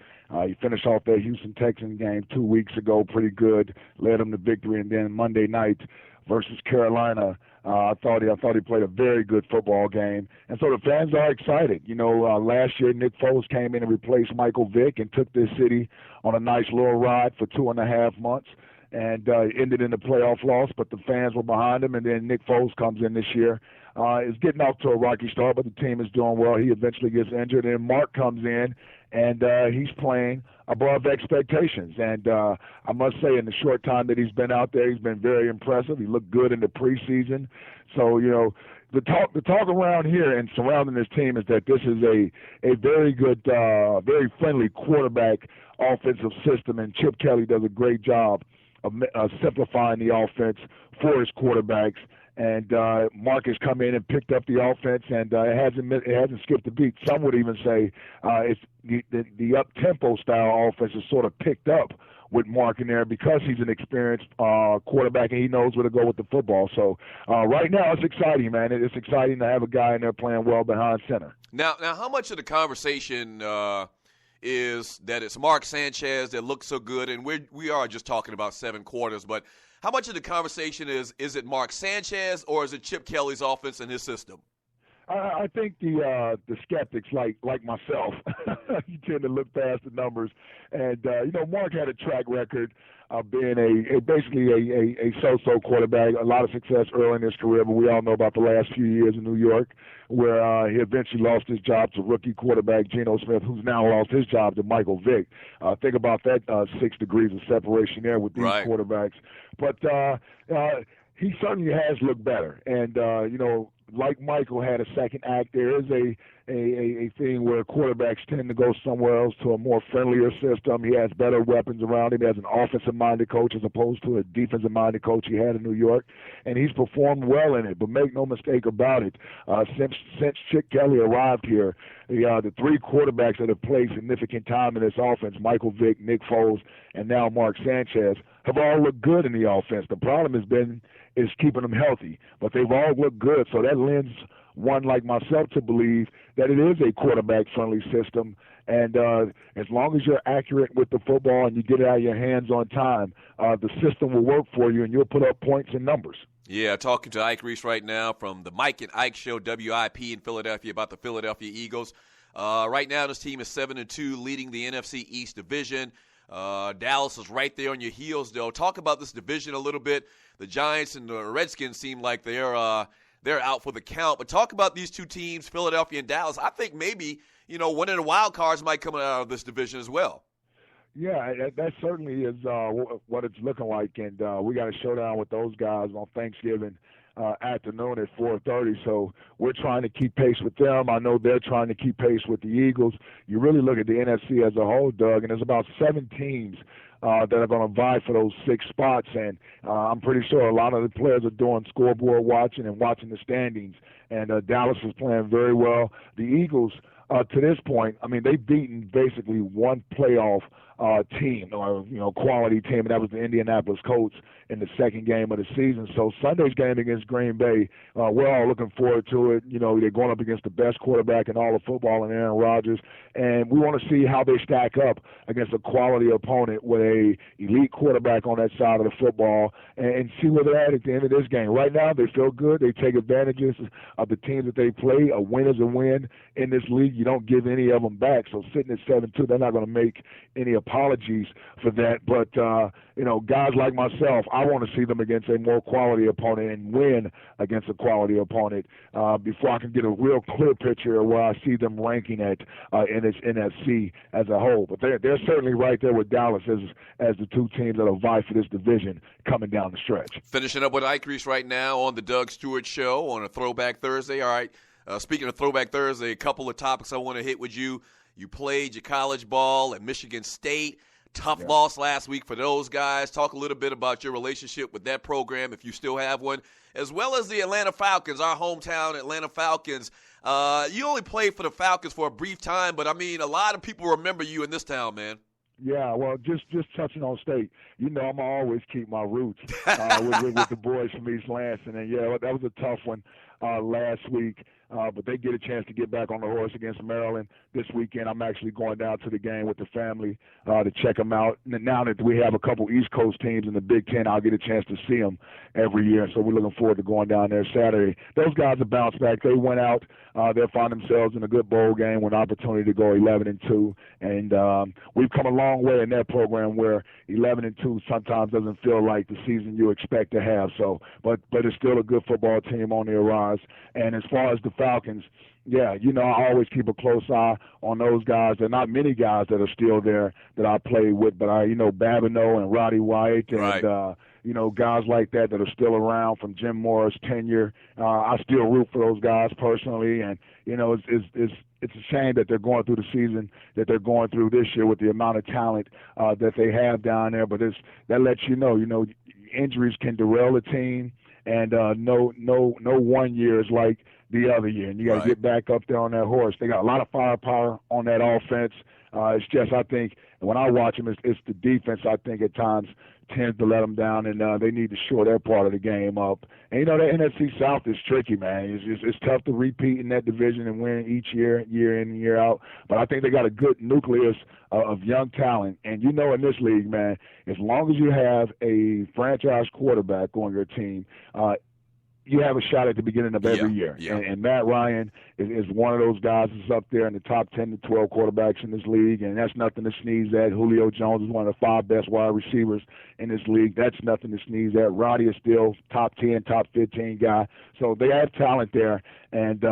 He finished off that Houston Texans game 2 weeks ago pretty good, led them to victory, and then Monday night versus Carolina, I thought he played a very good football game, and so the fans are excited. You know, last year Nick Foles came in and replaced Michael Vick and took this city on a nice little ride for 2.5 months. And ended in a playoff loss, but the fans were behind him. And then Nick Foles comes in this year. Is getting off to a rocky start, but the team is doing well. He eventually gets injured, and Mark comes in, and he's playing above expectations. And I must say, in the short time that he's been out there, he's been very impressive. He looked good in the preseason. So, you know, the talk around here and surrounding this team is that this is a very good, very friendly quarterback offensive system, and Chip Kelly does a great job of simplifying the offense for his quarterbacks, and Mark has come in and picked up the offense, and it hasn't skipped a beat. Some would even say it's the up-tempo style offense is sort of picked up with Mark in there because he's an experienced quarterback and he knows where to go with the football. So right now it's exciting, man. It's exciting to have a guy in there playing well behind center. Now, how much of the conversation is that it's Mark Sanchez that looks so good, and we are just talking about 7 quarters, but how much of the conversation is it Mark Sanchez or is it Chip Kelly's offense and his system? I think the skeptics like myself, you tend to look past the numbers, and you know, Mark had a track record of being basically a so-so quarterback, a lot of success early in his career, but we all know about the last few years in New York, where he eventually lost his job to rookie quarterback Geno Smith, who's now lost his job to Michael Vick. Think about that 6 degrees of separation there with these quarterbacks. But he certainly has looked better, and you know, like Michael had a second act, there is a thing where quarterbacks tend to go somewhere else to a more friendlier system. He has better weapons around him. He has an offensive-minded coach as opposed to a defensive-minded coach he had in New York, and he's performed well in it. But make no mistake about it, since Chip Kelly arrived here, the three quarterbacks that have played significant time in this offense, Michael Vick, Nick Foles, and now Mark Sanchez, have all looked good in the offense. The problem is keeping them healthy, but they've all looked good, so that lends one like myself to believe that it is a quarterback-friendly system. And as long as you're accurate with the football and you get it out of your hands on time, the system will work for you and you'll put up points and numbers. Yeah, talking to Ike Reese right now from the Mike and Ike Show, WIP in Philadelphia, about the Philadelphia Eagles. Right now, this team is 7-2, leading the NFC East division. Dallas is right there on your heels, though. Talk about this division a little bit. The Giants and the Redskins seem like they're out for the count. But talk about these two teams, Philadelphia and Dallas. I think maybe, one of the wild cards might come out of this division as well. Yeah, that certainly is what it's looking like. And we got a showdown with those guys on Thanksgiving afternoon at 4:30. So we're trying to keep pace with them. I know they're trying to keep pace with the Eagles. You really look at the NFC as a whole, Doug, and there's about 7 teams that are going to vie for those 6 spots. And I'm pretty sure a lot of the players are doing scoreboard watching and watching the standings. And Dallas is playing very well. The Eagles, to this point, I mean, they've beaten basically one playoff team, or quality team, and that was the Indianapolis Colts in the second game of the season. So Sunday's game against Green Bay, we're all looking forward to it. They're going up against the best quarterback in all of football, in Aaron Rodgers, and we want to see how they stack up against a quality opponent with a elite quarterback on that side of the football, and see where they're at the end of this game. Right now, they feel good. They take advantages of the teams that they play. A win is a win in this league. You don't give any of them back. So sitting at 7-2, they're not going to make any apologies for that. But, guys like myself, I want to see them against a more quality opponent and win against a quality opponent before I can get a real clear picture of where I see them ranking at in this NFC as a whole. But they're certainly right there with Dallas as the two teams that will vie for this division coming down the stretch. Finishing up with Ike Reese right now on the Doug Stewart Show on a Throwback Thursday. All right, speaking of Throwback Thursday, a couple of topics I want to hit with you. You played your college ball at Michigan State. Tough loss last week for those guys. Talk a little bit about your relationship with that program, if you still have one, as well as the Atlanta Falcons, our hometown Atlanta Falcons. You only played for the Falcons for a brief time, but, a lot of people remember you in this town, man. Yeah, well, just touching on State, I'm always keep my roots with the boys from East Lansing. And, that was a tough one last week. But they get a chance to get back on the horse against Maryland this weekend. I'm actually going down to the game with the family to check them out. And now that we have a couple East Coast teams in the Big Ten, I'll get a chance to see them every year. So we're looking forward to going down there Saturday. Those guys have bounced back. They went out. They'll find themselves in a good bowl game with an opportunity to go 11-2. And we've come a long way in that program where 11-2 sometimes doesn't feel like the season you expect to have. So, but it's still a good football team on the rise. And as far as the Falcons, I always keep a close eye on those guys. There are not many guys that are still there that I play with, but Babineau and Roddy White and, right. Guys like that are still around from Jim Moore's tenure. I still root for those guys personally, and, it's a shame that they're going through the season that they're going through this year with the amount of talent that they have down there. But that lets injuries can derail a team, and no 1 year is like the other year, and you got to get back up there on that horse. They got a lot of firepower on that offense. It's just, I think, when I watch them, it's the defense, I think, at times tends to let them down, and they need to shore their part of the game up. And, the NFC South is tricky, man. It's tough to repeat in that division and win each year in and year out. But I think they got a good nucleus of young talent. And, in this league, man, as long as you have a franchise quarterback on your team, you have a shot at the beginning of every year. Yeah. And Matt Ryan is one of those guys that's up there in the top 10 to 12 quarterbacks in this league, and that's nothing to sneeze at. Julio Jones is one of the 5 best wide receivers in this league. That's nothing to sneeze at. Roddy is still top 10, top 15 guy. So they have talent there, and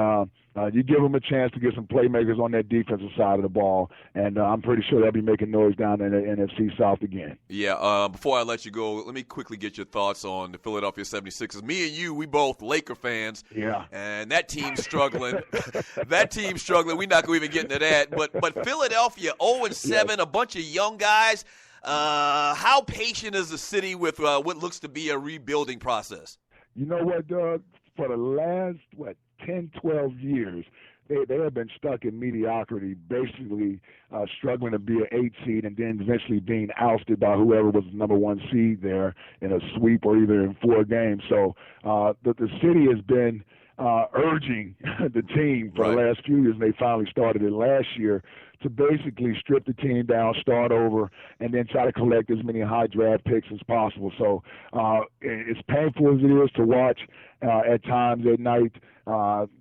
You give them a chance to get some playmakers on that defensive side of the ball, and I'm pretty sure they'll be making noise down in the NFC South again. Yeah, before I let you go, let me quickly get your thoughts on the Philadelphia 76ers. Me and you, we both Laker fans. Yeah. And that team's struggling. That team's struggling. We're not going to even get into that. But Philadelphia, 0-7, a bunch of young guys. How patient is the city with what looks to be a rebuilding process? You know what, Doug? For the last, 10, 12 years, they have been stuck in mediocrity, basically struggling to be an 8 seed and then eventually being ousted by whoever was the number 1 seed there in a sweep or either in 4 games. So the city has been urging the team for the last few years, and they finally started it last year, to basically strip the team down, start over, and then try to collect as many high draft picks as possible. So as painful as it is to watch at times at night,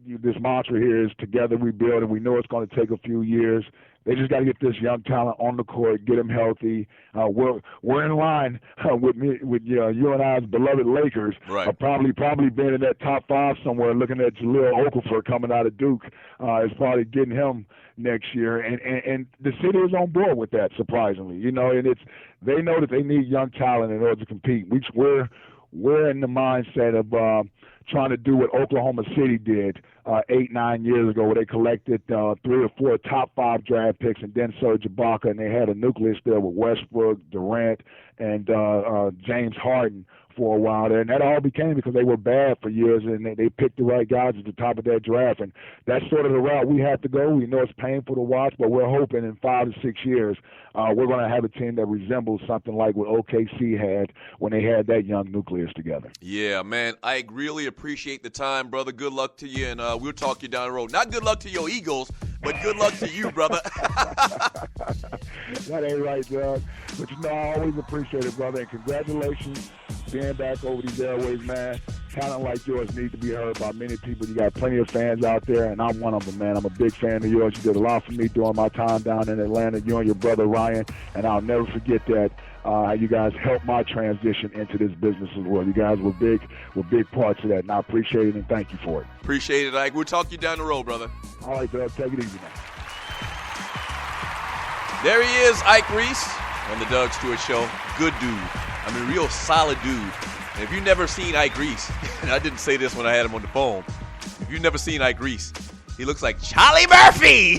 this mantra here is together we build, and we know it's going to take a few years. They just got to get this young talent on the court, get them healthy. We're in line with you and I's beloved Lakers. Right. Probably being in that top 5 somewhere, looking at Jahlil Okafor coming out of Duke is probably getting him next year. And the city is on board with that, surprisingly. And they know that they need young talent in order to compete. We're in the mindset of trying to do what Oklahoma City did 8-9 years ago, where they collected 3 or 4 top 5 draft picks and then Serge Ibaka, and they had a nucleus there with Westbrook, Durant, and James Harden for a while there. And that all became because they were bad for years, and they picked the right guys at the top of that draft. And that's sort of the route we have to go. We know it's painful to watch, but we're hoping in 5 to 6 years we're going to have a team that resembles something like what OKC had when they had that young nucleus together. Yeah, man, I really appreciate the time, brother. Good luck to you, and we'll talk you down the road. Not good luck to your Eagles, but good luck to you, brother. That ain't right, Doug. But I always appreciate it, brother, and congratulations being back over these airways, man. Talent like yours needs to be heard by many people. You got plenty of fans out there, and I'm one of them, man. I'm a big fan of yours. You did a lot for me during my time down in Atlanta, you and your brother Ryan, and I'll never forget that. You guys helped my transition into this business as well. You guys were big parts of that, and I appreciate it and thank you for it. Appreciate it, Ike. We'll talk you down the road, brother. All right, Doug. Take it easy, man. There he is, Ike Reese, on the Doug Stewart Show. Good dude. I mean, real solid dude. And if you've never seen Ike Reese, and I didn't say this when I had him on the phone, if you've never seen Ike Reese, he looks like Charlie Murphy.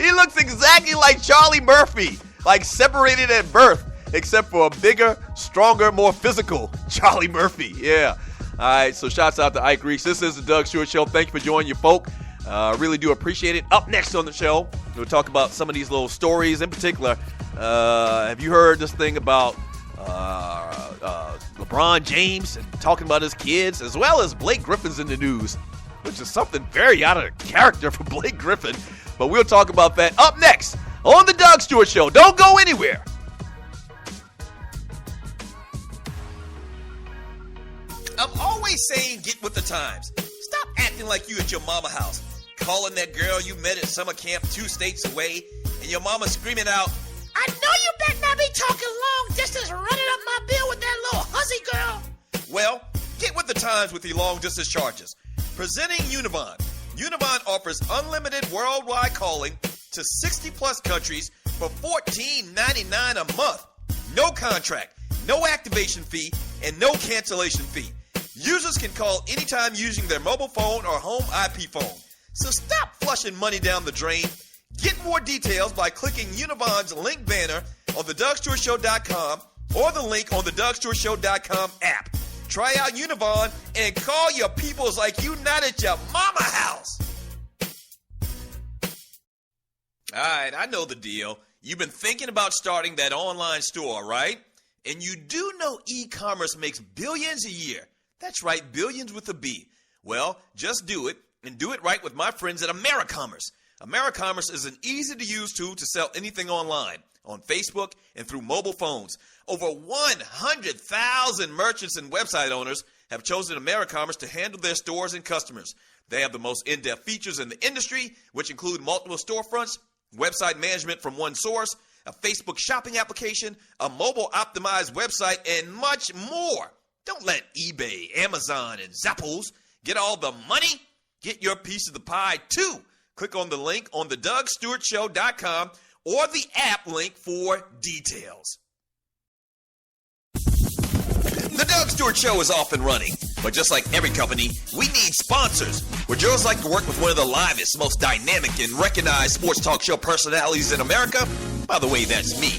He looks exactly like Charlie Murphy, like separated at birth, except for a bigger, stronger, more physical Charlie Murphy. Yeah. All right, so shouts out to Ike Reese. This is the Doug Stewart Show. Thank you for joining your folk. Really do appreciate it. Up next on the show, we'll talk about some of these little stories. In particular, have you heard this thing about LeBron James and talking about his kids, as well as Blake Griffin's in the news, which is something very out of character for Blake Griffin. But we'll talk about that up next on the Doug Stewart Show. Don't go anywhere. I'm always saying get with the times. Stop acting like you at your mama house, calling that girl you met at summer camp 2 states away, and your mama screaming out, I know you better not be talking long distance running up my bill with that little hussy girl. Well, get with the times with the long distance charges. Presenting Univon. Univon offers unlimited worldwide calling to 60 plus countries for $14.99 a month. No contract, no activation fee, and no cancellation fee. Users can call anytime using their mobile phone or home IP phone. So stop flushing money down the drain. Get more details by clicking Univon's link banner on thedougstewartshow.com or the link on the DougStewartShow.com app. Try out Univon and call your peoples like you not at your mama house. All right, I know the deal. You've been thinking about starting that online store, right? And you do know e-commerce makes billions a year. That's right, billions with a B. Well, just do it, and do it right with my friends at AmeriCommerce. AmeriCommerce is an easy-to-use tool to sell anything online, on Facebook, and through mobile phones. Over 100,000 merchants and website owners have chosen AmeriCommerce to handle their stores and customers. They have the most in-depth features in the industry, which include multiple storefronts, website management from one source, a Facebook shopping application, a mobile-optimized website, and much more. Don't let eBay, Amazon, and Zappos get all the money. Get your piece of the pie, too. Click on the link on thedugstewartshow.com or the app link for details. The Doug Stewart Show is off and running, but just like every company, we need sponsors. Would yours like to work with one of the livest, most dynamic, and recognized sports talk show personalities in America? By the way, that's me.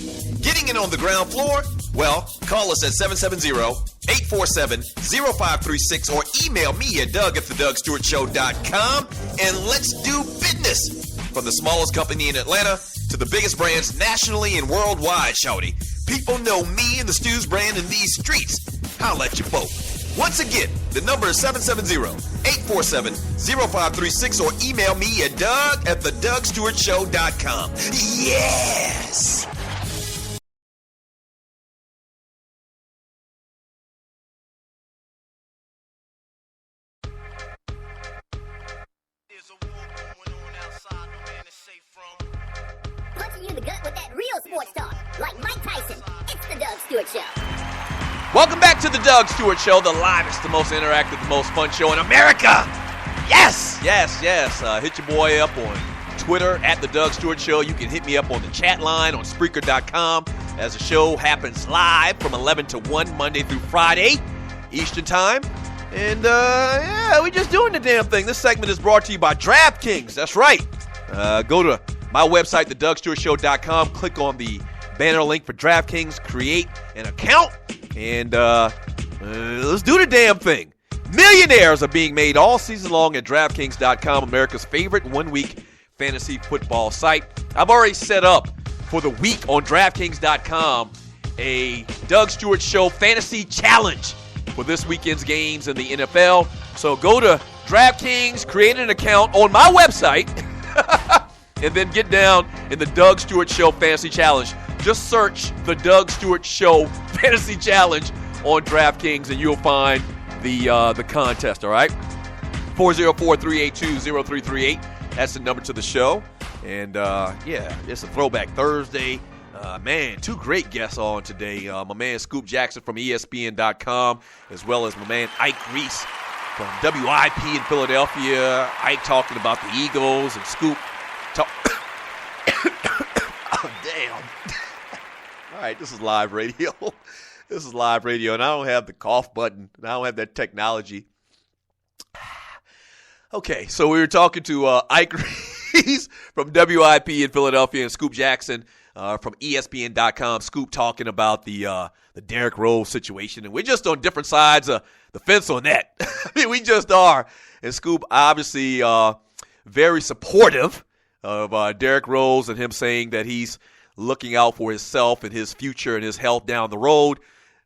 Getting in on the ground floor? Well, call us at 770-847-0536 or email me at doug@thedugstewartshow.com and let's do business. From the smallest company in Atlanta to the biggest brands nationally and worldwide, shawty. People know me and the Stews brand in these streets. Holla at you both. Once again, the number is 770-847-0536 or email me at doug@thedugstewartshow.com. Yes! Punching you in the gut with that real sports talk, like Mike Tyson. It's the Doug Stewart Show. Welcome back to the Doug Stewart Show, the livest, the most interactive, the most fun show in America. Yes, yes, yes. Hit your boy up on Twitter at the Doug Stewart Show. You can hit me up on the chat line on Spreaker.com as the show happens live from 11 to 1 Monday through Friday, Eastern Time. And, yeah, we just doing the damn thing. This segment is brought to you by DraftKings. That's right. Go to my website, thedugstewartshow.com. Click on the banner link for DraftKings. Create an account. And let's do the damn thing. Millionaires are being made all season long at DraftKings.com, America's favorite one-week fantasy football site. I've already set up for the week on DraftKings.com a Doug Stewart Show fantasy challenge for this weekend's games in the NFL. So go to DraftKings, create an account on my website, and then get down in the Doug Stewart Show Fantasy Challenge. Just search the Doug Stewart Show Fantasy Challenge on DraftKings, and you'll find the contest, all right? 404-382-0338. That's the number to the show. And, yeah, it's a Throwback Thursday. Man, two great guests on today. My man Scoop Jackson from ESPN.com, as well as my man Ike Reese from WIP in Philadelphia. Ike talking about the Eagles, and Scoop talk. Oh, damn. All right, this is live radio. This is live radio, and I don't have the cough button, and I don't have that technology. Okay, so we were talking to Ike Reese from WIP in Philadelphia and Scoop Jackson from ESPN.com. Scoop talking about the Derrick Rose situation, and we're just on different sides of the fence on that. I mean, we just are. And Scoop obviously very supportive of Derrick Rose and him saying that he's looking out for himself and his future and his health down the road.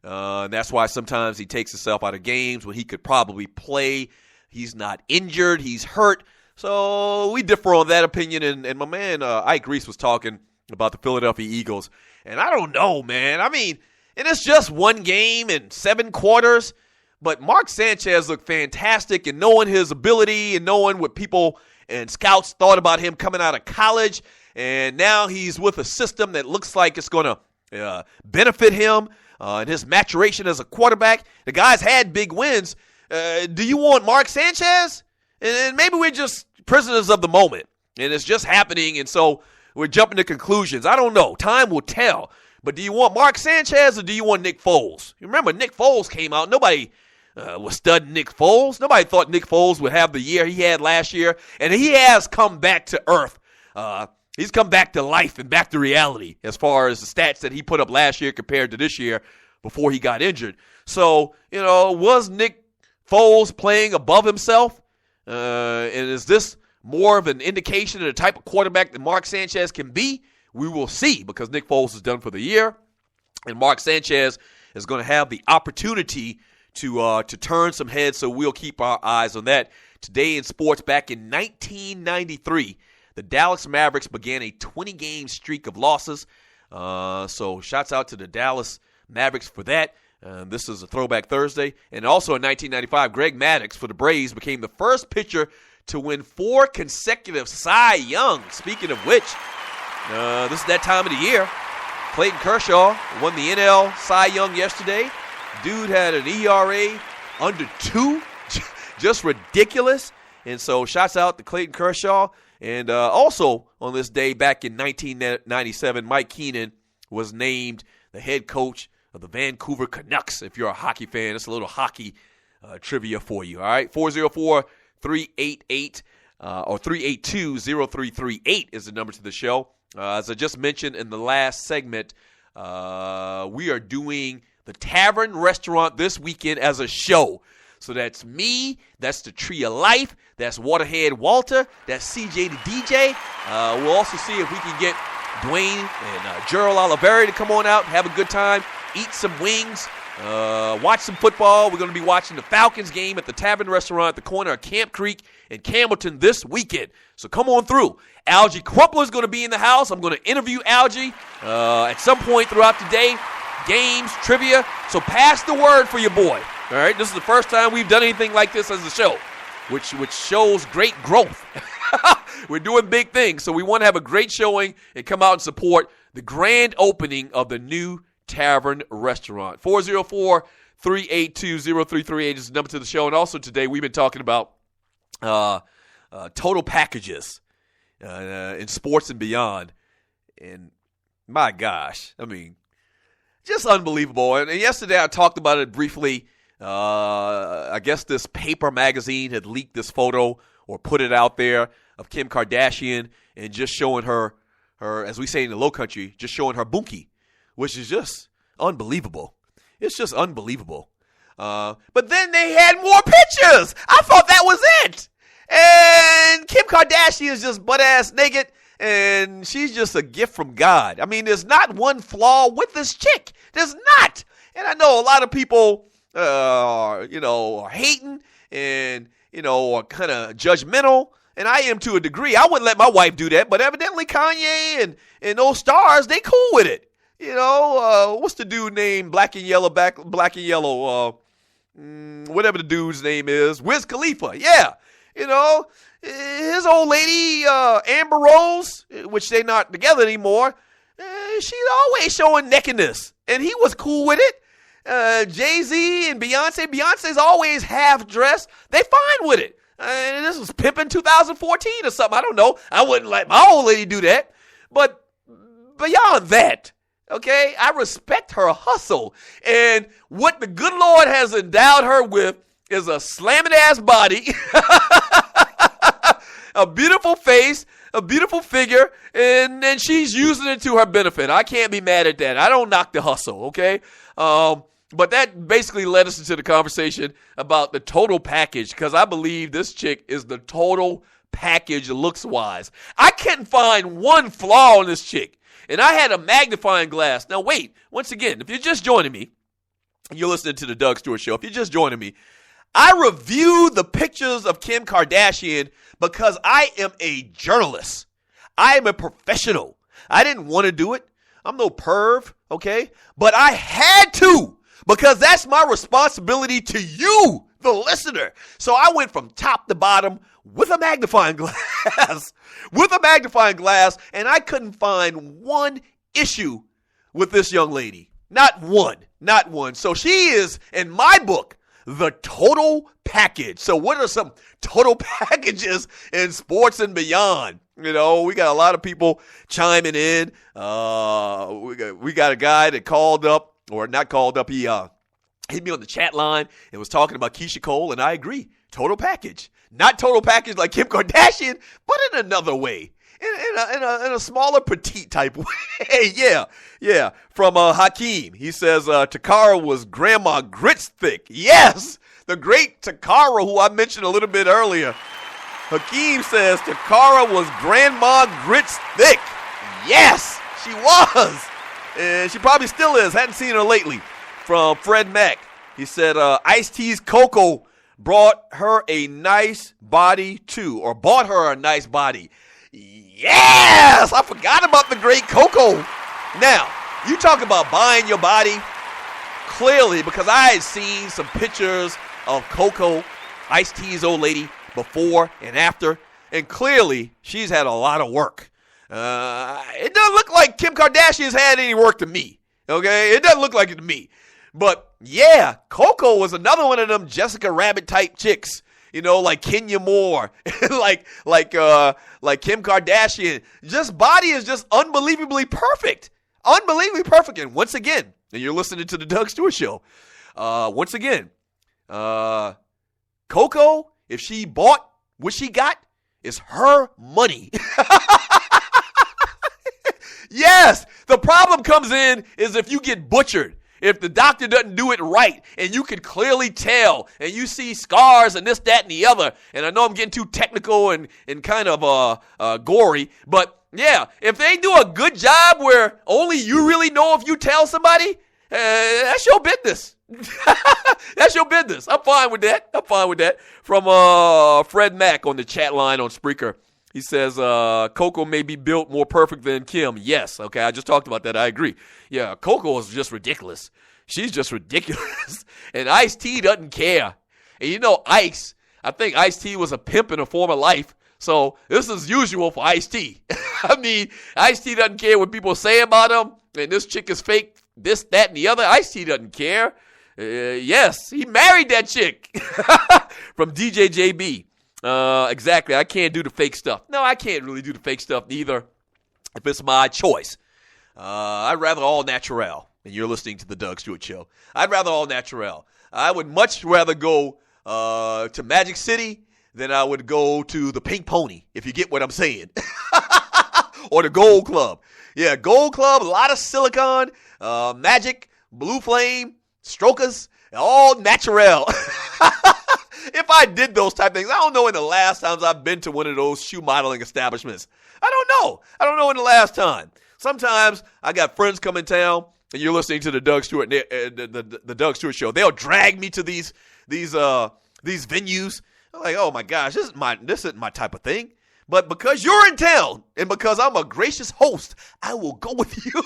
And that's why sometimes he takes himself out of games when he could probably play. He's not injured. He's hurt. So we differ on that opinion. And my man Ike Reese was talking about the Philadelphia Eagles. And I don't know, man. I mean, and it's just one game and 7 quarters. But Mark Sanchez looked fantastic, and knowing his ability and knowing what people and scouts thought about him coming out of college. And now he's with a system that looks like it's going to benefit him and his maturation as a quarterback. The guy's had big wins. Do you want Mark Sanchez? And maybe we're just prisoners of the moment, and it's just happening, and so we're jumping to conclusions. I don't know. Time will tell. But do you want Mark Sanchez or do you want Nick Foles? You remember Nick Foles came out. Nobody was studying Nick Foles. Nobody thought Nick Foles would have the year he had last year, and he has come back to earth. He's come back to life and back to reality as far as the stats that he put up last year compared to this year before he got injured. So, was Nick Foles playing above himself? And is this more of an indication of the type of quarterback that Mark Sanchez can be? We will see, because Nick Foles is done for the year, and Mark Sanchez is going to have the opportunity to turn some heads, so we'll keep our eyes on that. Today in sports, back in 1993, the Dallas Mavericks began a 20-game streak of losses. So shouts out to the Dallas Mavericks for that. This is a Throwback Thursday. And also in 1995, Greg Maddux for the Braves became the first pitcher to win 4 consecutive Cy Young. Speaking of which, this is that time of the year. Clayton Kershaw won the NL Cy Young yesterday. Dude had an ERA under 2, just ridiculous. And so shouts out to Clayton Kershaw. And also on this day back in 1997, Mike Keenan was named the head coach of the Vancouver Canucks. If you're a hockey fan, it's a little hockey trivia for you. All right, 404-388 or 382-0338 is the number to the show. As I just mentioned in the last segment, we are doing the Tavern Restaurant this weekend as a show. So that's me, that's the Tree of Life, that's Waterhead Walter, that's CJ the DJ. We'll also see if we can get Dwayne and Gerald Oliveri to come on out, have a good time, eat some wings, watch some football. We're going to be watching the Falcons game at the Tavern Restaurant at the corner of Camp Creek and Campbellton this weekend. So come on through. Algie Crumpler is going to be in the house. I'm going to interview Algie at some point throughout the day. Games, trivia. So pass the word for your boy. All right, this is the first time we've done anything like this as a show, which shows great growth. We're doing big things, so we want to have a great showing and come out and support the grand opening of the new Tavern Restaurant. 404-382-0338 is the number to the show. And also today we've been talking about total packages in sports and beyond. And my gosh, I mean, just unbelievable. And yesterday I talked about it briefly. I guess this paper magazine had leaked this photo or put it out there of Kim Kardashian and just showing her, as we say in the low country, just showing her bunkie, which is just unbelievable. It's just unbelievable. But then they had more pictures. I thought that was it. And Kim Kardashian is just butt-ass naked, and she's just a gift from God. I mean, there's not one flaw with this chick. There's not. And I know a lot of people are hating and, are kind of judgmental. And I am to a degree. I wouldn't let my wife do that. But evidently Kanye and those stars, they cool with it. What's the dude named Black and Yellow, whatever the dude's name is, Wiz Khalifa. Yeah. His old lady, Amber Rose, which they're not together anymore, she's always showing nakedness. And he was cool with it. Jay-Z and Beyonce's always half-dressed. They fine with it. This was pimping 2014 or something. I don't know. I wouldn't let my old lady do that. But beyond that, okay, I respect her hustle. And what the good Lord has endowed her with is a slamming-ass body, a beautiful face, a beautiful figure, and she's using it to her benefit. I can't be mad at that. I don't knock the hustle, okay? But that basically led us into the conversation about the total package, because I believe this chick is the total package looks-wise. I couldn't find one flaw in this chick, and I had a magnifying glass. Now, wait, once again, if you're just joining me, you're listening to the Doug Stewart Show. If you're just joining me, I reviewed the pictures of Kim Kardashian because I am a journalist. I am a professional. I didn't want to do it. I'm no perv, okay? But I had to, because that's my responsibility to you, the listener. So I went from top to bottom with a magnifying glass, and I couldn't find one issue with this young lady. Not one. So she is, in my book, the total package. So what are some total packages in sports and beyond? We got a lot of people chiming in. We got a guy that called up, or not called up, he hit me on the chat line and was talking about Keisha Cole, and I agree. Total package. Not total package like Kim Kardashian, but in another way. In a smaller, petite type way. Yeah. From Hakeem, he says Takara was Grandma Grits thick. Yes, the great Takara, who I mentioned a little bit earlier. Hakeem says Takara was Grandma Grits thick. Yes, she was. And she probably still is. Hadn't seen her lately. From Fred Mack, he said Ice-T's Coco brought her a nice body too, or bought her a nice body. Yes, I forgot about the great Coco. Now, you talk about buying your body, clearly, because I had seen some pictures of Coco, Ice-T's old lady, before and after, and clearly she's had a lot of work. It doesn't look like Kim Kardashian's had any work to me, okay? It doesn't look like it to me. But, yeah, Coco was another one of them Jessica Rabbit type chicks. like Kenya Moore, like Kim Kardashian. Just body is just unbelievably perfect. Unbelievably perfect. And once again, and you're listening to the Doug Stewart Show, once again, Coco, if she bought what she got, is her money. Yes, the problem comes in is if you get butchered. If the doctor doesn't do it right, and you can clearly tell, and you see scars and this, that, and the other, and I know I'm getting too technical and kind of gory, but yeah, if they do a good job where only you really know if you tell somebody, that's your business. That's your business. I'm fine with that. From Fred Mack on the chat line on Spreaker. He says, Coco may be built more perfect than Kim. Yes. Okay. I just talked about that. I agree. Yeah. Coco is just ridiculous. She's just ridiculous. And Ice-T doesn't care. And Ice, I think Ice-T was a pimp in a former life. So this is usual for Ice-T. I mean, Ice-T doesn't care what people say about him. And this chick is fake, this, that, and the other. Ice-T doesn't care. Yes. He married that chick. From DJ JB. Exactly. I can't do the fake stuff. No, I can't really do the fake stuff either if it's my choice. I'd rather all natural. And you're listening to the Doug Stewart Show. I'd rather all natural. I would much rather go to Magic City than I would go to the Pink Pony, if you get what I'm saying. Or the Gold Club. Yeah, Gold Club, a lot of silicone, Magic, Blue Flame, Strokers, all natural. If I did those type of things, I don't know when the last times I've been to one of those shoe modeling establishments. I don't know when the last time. Sometimes I got friends come in town, and you're listening to the Doug Stewart, the Doug Stewart Show. They'll drag me to these venues. I'm like, oh my gosh, this isn't my type of thing. But because you're in town, and because I'm a gracious host, I will go with you.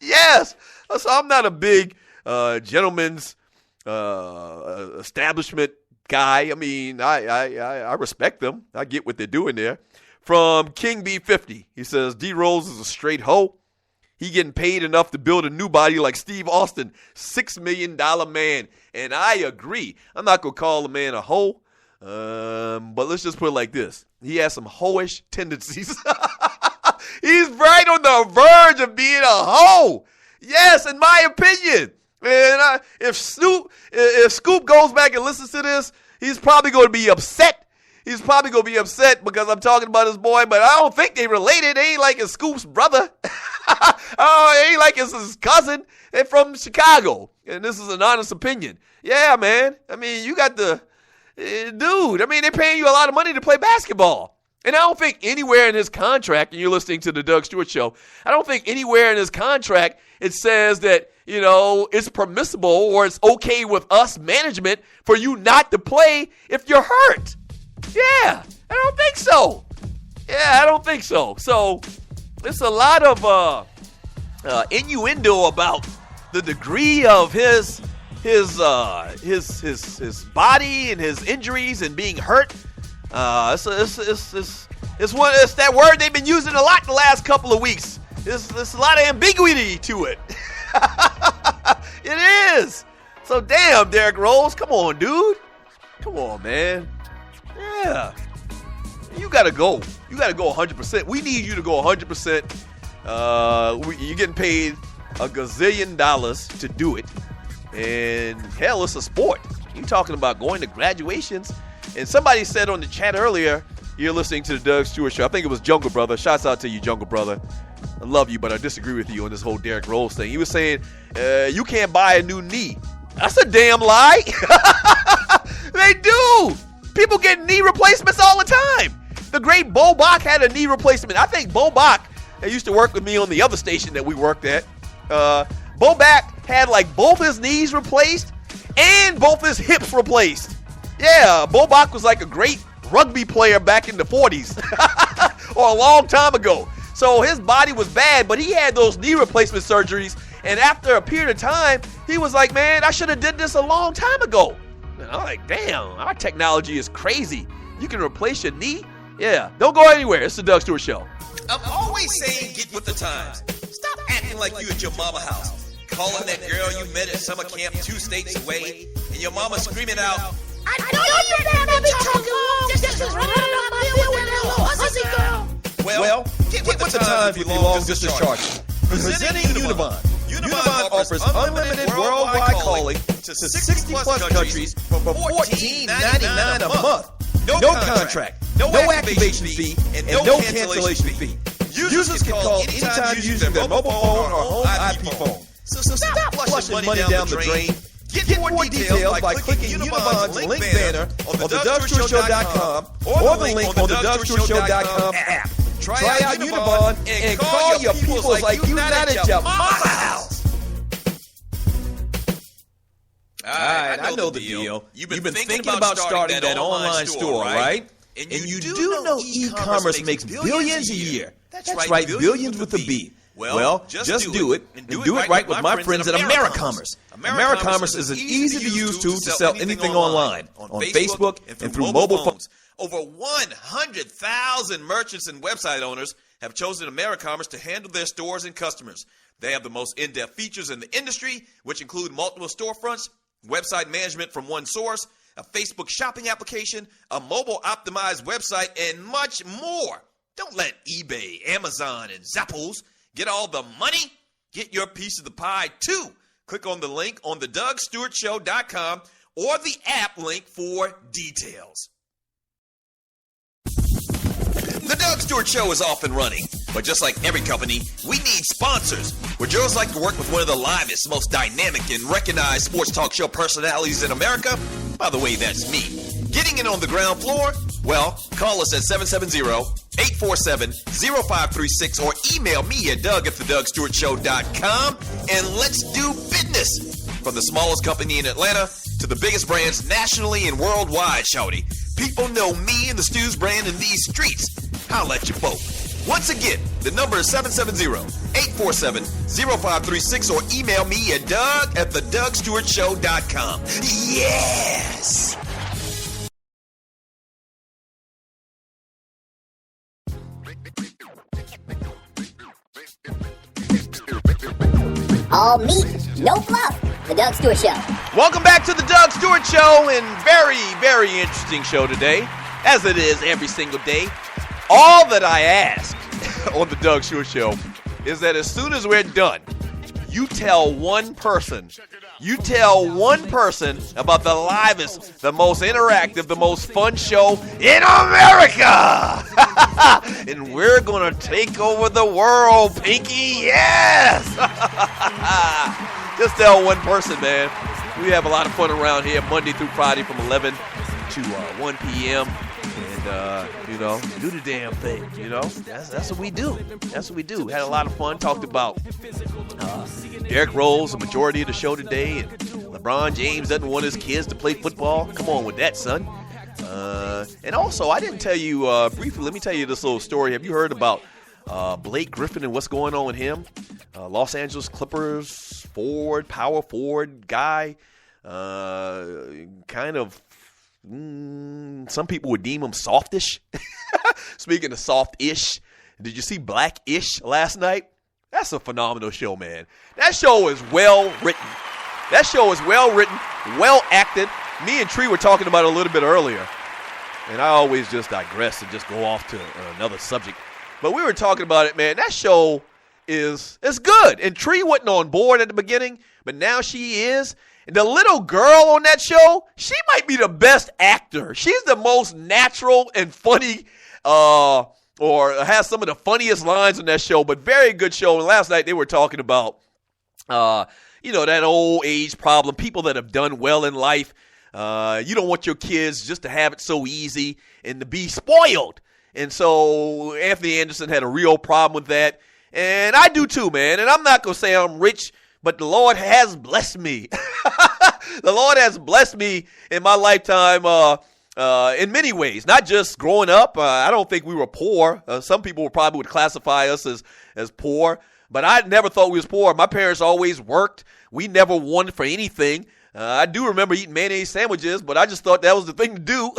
Yes. So I'm not a big gentleman's establishment guy. I mean, I respect them. I get what they're doing there. From King B50, he says, D Rose is a straight hoe. He getting paid enough to build a new body like Steve Austin, $6 million man. And I agree. I'm not going to call the man a hoe, but let's just put it like this. He has some hoish tendencies. He's right on the verge of being a hoe. Yes, in my opinion. And if Scoop goes back and listens to this, he's probably going to be upset. He's probably going to be upset because I'm talking about his boy, but I don't think they related. They ain't like his Scoop's brother. Oh, it ain't like it's his cousin. They're from Chicago, and this is an honest opinion. Yeah, man. I mean, you got the dude. I mean, they're paying you a lot of money to play basketball. And I don't think anywhere in his contract, and you're listening to the Doug Stewart Show, I don't think anywhere in his contract it says that, it's permissible or it's okay with us management for you not to play if you're hurt. Yeah, I don't think so. Yeah, I don't think so. So there's a lot of innuendo about the degree of his body and his injuries and being hurt. It's that word they've been using a lot the last couple of weeks. There's a lot of ambiguity to it. It is. So damn, Derrick Rose, come on, dude. Come on, man. Yeah. You gotta go. You gotta go 100%. We need you to go 100%. You're getting paid a gazillion dollars to do it. And hell, it's a sport. You're talking about going to graduations. And somebody said on the chat earlier, you're listening to the Doug Stewart Show. I think it was Jungle Brother. Shouts out to you, Jungle Brother. I love you, but I disagree with you on this whole Derrick Rose thing. He was saying, you can't buy a new knee. That's a damn lie. They do. People get knee replacements all the time. The great Bo Bach had a knee replacement. I think Bo Bach, that used to work with me on the other station that we worked at, Bo Bach had like both his knees replaced and both his hips replaced. Yeah, Bo Bach was like a great rugby player back in the 40s or a long time ago. So his body was bad, but he had those knee replacement surgeries. And after a period of time, he was like, man, I should have did this a long time ago. And I'm like, damn, our technology is crazy. You can replace your knee? Yeah, don't go anywhere. It's the Doug Stewart Show. I'm always saying get with the times. Stop acting like you at your mama house. Calling that girl you met at summer camp 2 states away. And your mama screaming out, I know you're gonna be talking long distance running up my field with that little hussy girl. Well, get with the times with the long distance chargers. Presenting Unibond. Unibond offers unlimited worldwide calling to 60-plus countries for $14.99 a month. No contract, no activation fee, and no cancellation fee. Users can call anytime using their mobile phone or home IP phone. So stop flushing money down the drain. Get more details by clicking Unibond's link banner on thedougsstewart.com or the link on the DougStewartShow.com app. Try out Unibond and call your peoples like you not at your mama's house. All right, I know the deal. You've been thinking about starting that online store, right? And you do know e-commerce makes billions a year. That's right, billions with a B. Well, just do it, and do it right with my friends at AmeriCommerce. AmeriCommerce is an easy-to-use tool to sell anything online, on Facebook, and through mobile phones. Over 100,000 merchants and website owners have chosen AmeriCommerce to handle their stores and customers. They have the most in-depth features in the industry, which include multiple storefronts, website management from one source, a Facebook shopping application, a mobile-optimized website, and much more. Don't let eBay, Amazon, and Zappos get all the money. Get your piece of the pie, too. Click on the link on the DougStewartShow.com or the app link for details. The Doug Stewart Show is off and running, but just like every company, we need sponsors. Would yours like to work with one of the livest, most dynamic, and recognized sports talk show personalities in America? By the way, that's me. Getting in on the ground floor? Well, call us at 770-847-0536 or email me at doug@thedougsstewartshow.com and let's do business. From the smallest company in Atlanta to the biggest brands nationally and worldwide, shawty. People know me and the Stews brand in these streets. Holla at your boat. Once again, the number is 770-847-0536 or email me at doug@thedougsstewartshow.com. Yes! All meat, no fluff. The Doug Stewart Show. Welcome back to the Doug Stewart Show, and very, very interesting show today, as it is every single day. All that I ask on the Doug Stewart Show is that as soon as we're done, you tell one person about the livest, the most interactive, the most fun show in America. And we're going to take over the world, Pinky. Yes. Just tell one person, man. We have a lot of fun around here Monday through Friday from 11 to 1 p.m. And, do the damn thing, That's what we do. That's what we do. Had a lot of fun. Talked about Derrick Rose, the majority of the show today. And LeBron James doesn't want his kids to play football. Come on with that, son. And also, I didn't tell you briefly, let me tell you this little story. Have you heard about Blake Griffin and what's going on with him? Los Angeles Clippers power forward guy. Kind of, some people would deem him softish. Speaking of soft-ish, did you see Black-ish last night? That's a phenomenal show, man. That show is well written. Well acted. Me and Tree were talking about it a little bit earlier. And I always just digress and just go off to another subject. But we were talking about it, man. That show is good. And Tree wasn't on board at the beginning, but now she is. And the little girl on that show, she might be the best actor. She's the most natural and funny, or has some of the funniest lines on that show, but very good show. And last night they were talking about, that old age problem, people that have done well in life. You don't want your kids just to have it so easy and to be spoiled. And so Anthony Anderson had a real problem with that. And I do too, man. And I'm not going to say I'm rich, but the Lord has blessed me. The Lord has blessed me in my lifetime in many ways, not just growing up. I don't think we were poor. Some people probably would classify us as poor, but I never thought we was poor. My parents always worked. We never wanted for anything. I do remember eating mayonnaise sandwiches, but I just thought that was the thing to do.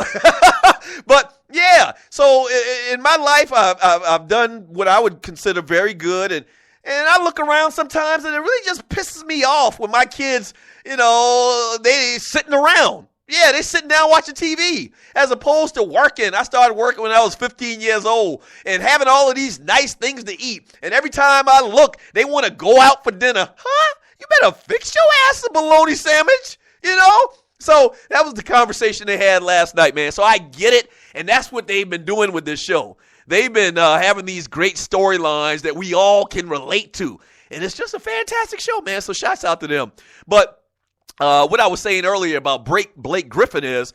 But yeah, so in my life, I've done what I would consider very good, and I look around sometimes, and it really just pisses me off when my kids, they sitting around. Yeah, they sitting down watching TV as opposed to working. I started working when I was 15 years old and having all of these nice things to eat. And every time I look, they want to go out for dinner. Huh? You better fix your ass a bologna sandwich, you know? So that was the conversation they had last night, man. So I get it, and that's what they've been doing with this show. They've been having these great storylines that we all can relate to. And it's just a fantastic show, man. So shouts out to them. But what I was saying earlier about Blake Griffin is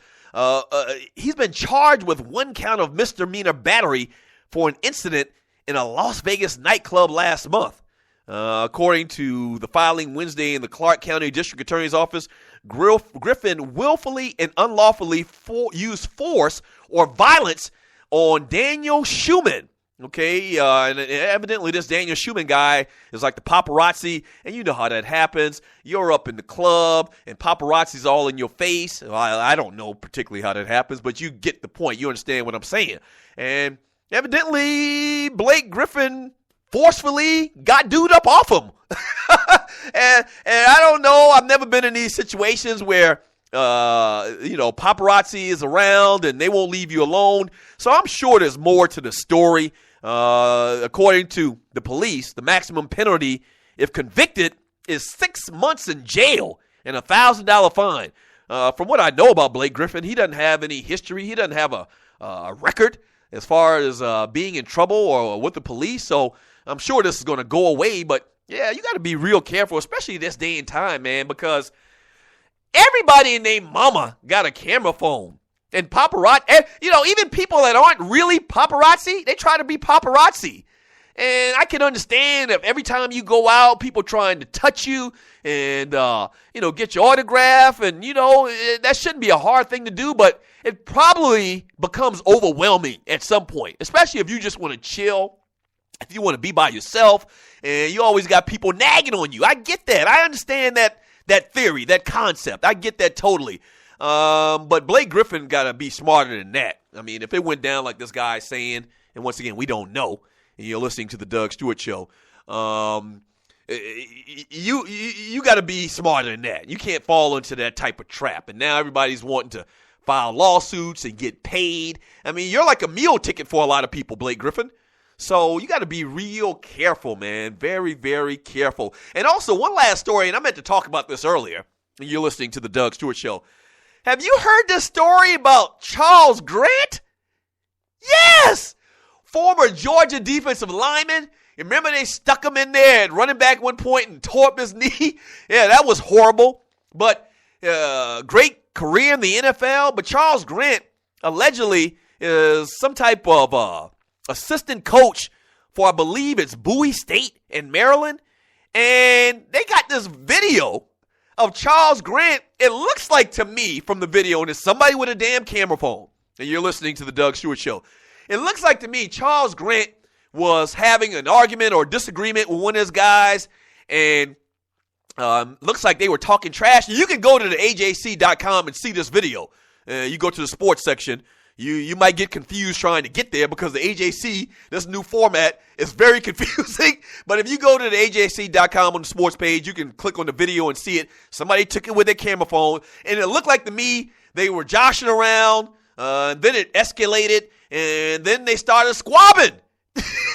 he's been charged with 1 count of misdemeanor battery for an incident in a Las Vegas nightclub last month. According to the filing Wednesday in the Clark County District Attorney's Office, Griffin willfully and unlawfully used force or violence on Daniel Schumann. Okay, and evidently this Daniel Schumann guy is like the paparazzi, and you know how that happens. You're up in the club, and paparazzi's all in your face. Well, I don't know particularly how that happens, but you get the point. You understand what I'm saying. And evidently, Blake Griffin forcefully got dude up off him. and I don't know. I've never been in these situations where paparazzi is around and they won't leave you alone. So I'm sure there's more to the story. According to the police, the maximum penalty, if convicted, is 6 months in jail and a $1,000 fine. From what I know about Blake Griffin, he doesn't have any history. He doesn't have a record as far as being in trouble or with the police. So I'm sure this is going to go away. But, yeah, you got to be real careful, especially this day and time, man, because everybody and their mama got a camera phone. And paparazzi, even people that aren't really paparazzi, they try to be paparazzi. And I can understand if every time you go out, people trying to touch you and, get your autograph. And, that shouldn't be a hard thing to do, but it probably becomes overwhelming at some point, especially if you just want to chill, if you want to be by yourself, and you always got people nagging on you. I get that. I understand that theory, that concept. I get that totally. But Blake Griffin got to be smarter than that. I mean, if it went down like this guy saying, and once again, we don't know, and you're listening to the Doug Stewart Show, you got to be smarter than that. You can't fall into that type of trap. And now everybody's wanting to file lawsuits and get paid. I mean, you're like a meal ticket for a lot of people, Blake Griffin. So you got to be real careful, man. Very, very careful. And also, one last story, and I meant to talk about this earlier, and you're listening to the Doug Stewart Show. Have you heard this story about Charles Grant? Yes! Former Georgia defensive lineman. Remember they stuck him in there at running back one point and tore up his knee? Yeah, that was horrible. But great career in the NFL. But Charles Grant allegedly is some type of assistant coach for, I believe it's Bowie State in Maryland. And they got this video of Charles Grant. It looks like to me from the video, and it's somebody with a damn camera phone, and you're listening to the Doug Stewart Show. It looks like to me Charles Grant was having an argument or disagreement with one of his guys, and looks like they were talking trash. You can go to the AJC.com and see this video. You go to the sports section. You might get confused trying to get there because the AJC, this new format, is very confusing. But if you go to the AJC.com on the sports page, you can click on the video and see it. Somebody took it with their camera phone, and it looked like to me they were joshing around. Then it escalated, and then they started squabbing.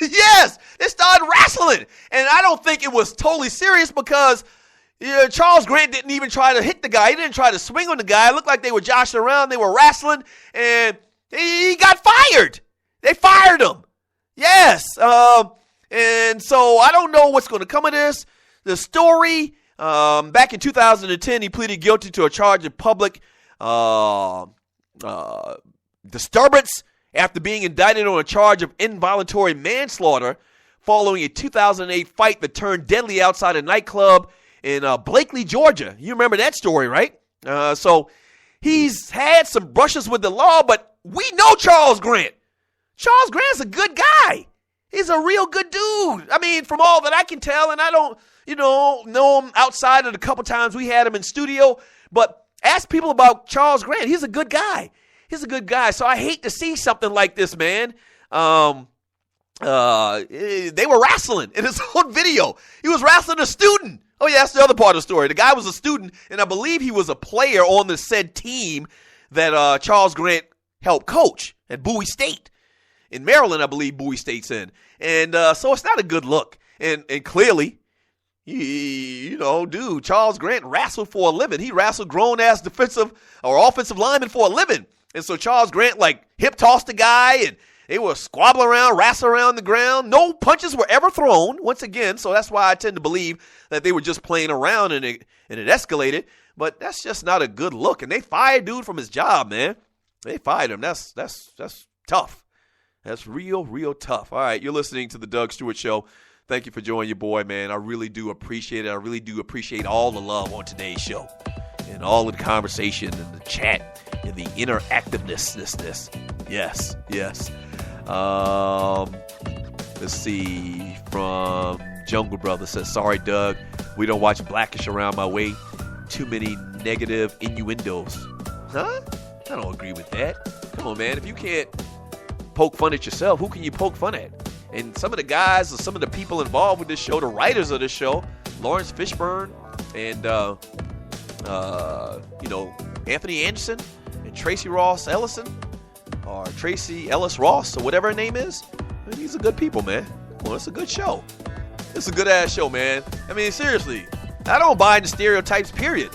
Yes, they started wrestling. And I don't think it was totally serious because Charles Grant didn't even try to hit the guy. He didn't try to swing on the guy. It looked like they were joshing around. They were wrestling, and he got fired. They fired him. Yes. And so I don't know what's going to come of this. The story, back in 2010, he pleaded guilty to a charge of public disturbance after being indicted on a charge of involuntary manslaughter following a 2008 fight that turned deadly outside a nightclub in Blakely, Georgia. You remember that story, right? So he's had some brushes with the law, but we know Charles Grant. Charles Grant's a good guy. He's a real good dude. I mean, from all that I can tell, and I don't, know him outside of the couple times we had him in studio, but ask people about Charles Grant. He's a good guy. He's a good guy. So I hate to see something like this, man. They were wrestling in his own video. He was wrestling a student. Oh, yeah, that's the other part of the story. The guy was a student, and I believe he was a player on the said team that Charles Grant helped coach at Bowie State. In Maryland, I believe Bowie State's in. And so it's not a good look. And clearly, dude, Charles Grant wrestled for a living. He wrestled grown-ass defensive or offensive linemen for a living. And so Charles Grant, hip-tossed the guy, and they were squabbling around, wrestling around the ground. No punches were ever thrown, once again. So that's why I tend to believe that they were just playing around and it escalated. But that's just not a good look. And they fired dude from his job, man. They fired him. That's tough. That's real tough. All right, you're listening to the Doug Stewart Show. Thank you for joining your boy, man. I really do appreciate it. I really do appreciate all the love on today's show and all of the conversation and the chat and the interactiveness. Yes. Let's see. From Jungle Brother says, sorry, Doug. We don't watch Blackish around my way. Too many negative innuendos. Huh? I don't agree with that. Come on, man. If you can't poke fun at yourself, who can you poke fun at? And some of the guys or some of the people involved with this show, the writers of this show, Lawrence Fishburne and, Anthony Anderson and Tracy Ross Ellison or Tracy Ellis Ross or whatever her name is. I mean, these are good people, man. Well, it's a good show. It's a good-ass show, man. I mean, seriously, I don't buy into stereotypes, period.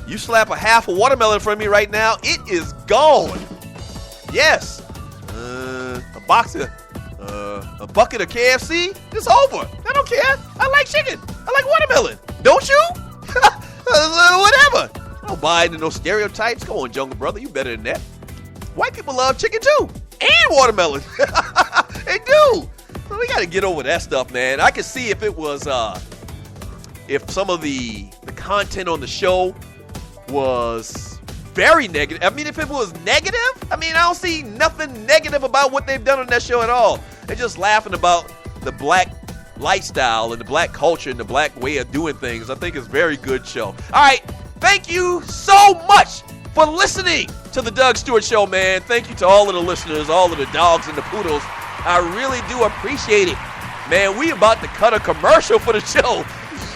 You slap a half a watermelon from me right now, it is gone. Yes. A bucket of KFC, it's over. I don't care. I like chicken. I like watermelon. Don't you? Whatever. I don't buy into no stereotypes. Go on, Jungle Brother. You better than that. White people love chicken too. And watermelon. They do. So we got to get over that stuff, man. I could see if it was, if some of the content on the show was very negative. I mean, if it was negative, I don't see nothing negative about what they've done on that show at all. They're just laughing about the black lifestyle and the black culture and the black way of doing things. I think it's a very good show. All right. Thank you so much for listening to the Doug Stewart Show, man. Thank you to all of the listeners, all of the dogs and the poodles. I really do appreciate it. Man, we about to cut a commercial for the show.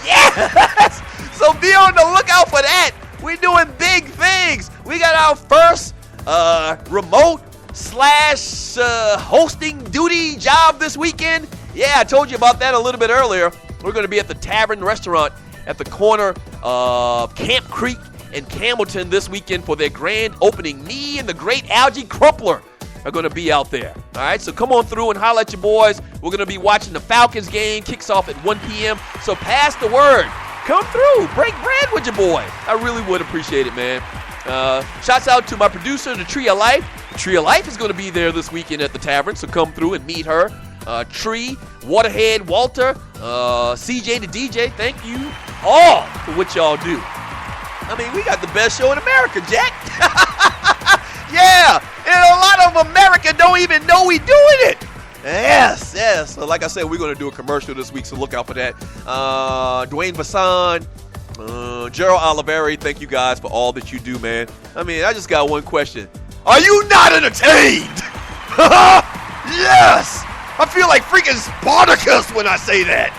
Yes! So be on the lookout for that. We're doing big things. We got our first remote / hosting duty job this weekend. Yeah, I told you about that a little bit earlier. We're going to be at the Tavern Restaurant at the corner of Camp Creek and Campbellton this weekend for their grand opening. Me and the great Algie Crumpler are going to be out there. All right, so come on through and holler at your boys. We're going to be watching the Falcons game. Kicks off at 1 p.m. So pass the word. Come through. Break bread with your boy. I really would appreciate it, man. Shouts out to my producer, The Tree of Life. The Tree of Life is going to be there this weekend at the tavern, so come through and meet her. Tree, Waterhead, Walter, CJ the DJ, thank you all for what y'all do. I mean, we got the best show in America, Jack. Yeah, and a lot of America don't even know we doing it. Yes. So like I said, we're going to do a commercial this week, so look out for that. Dwayne Vassan, Gerald Oliveri, thank you guys for all that you do, man. I mean, I just got one question. Are you not entertained? Yes! I feel like freaking Spartacus when I say that.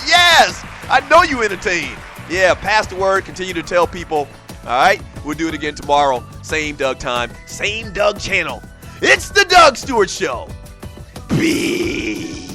Yes! I know you entertained. Yeah, pass the word. Continue to tell people. All right? We'll do it again tomorrow. Same Doug time. Same Doug channel. It's the Doug Stewart Show. Peace.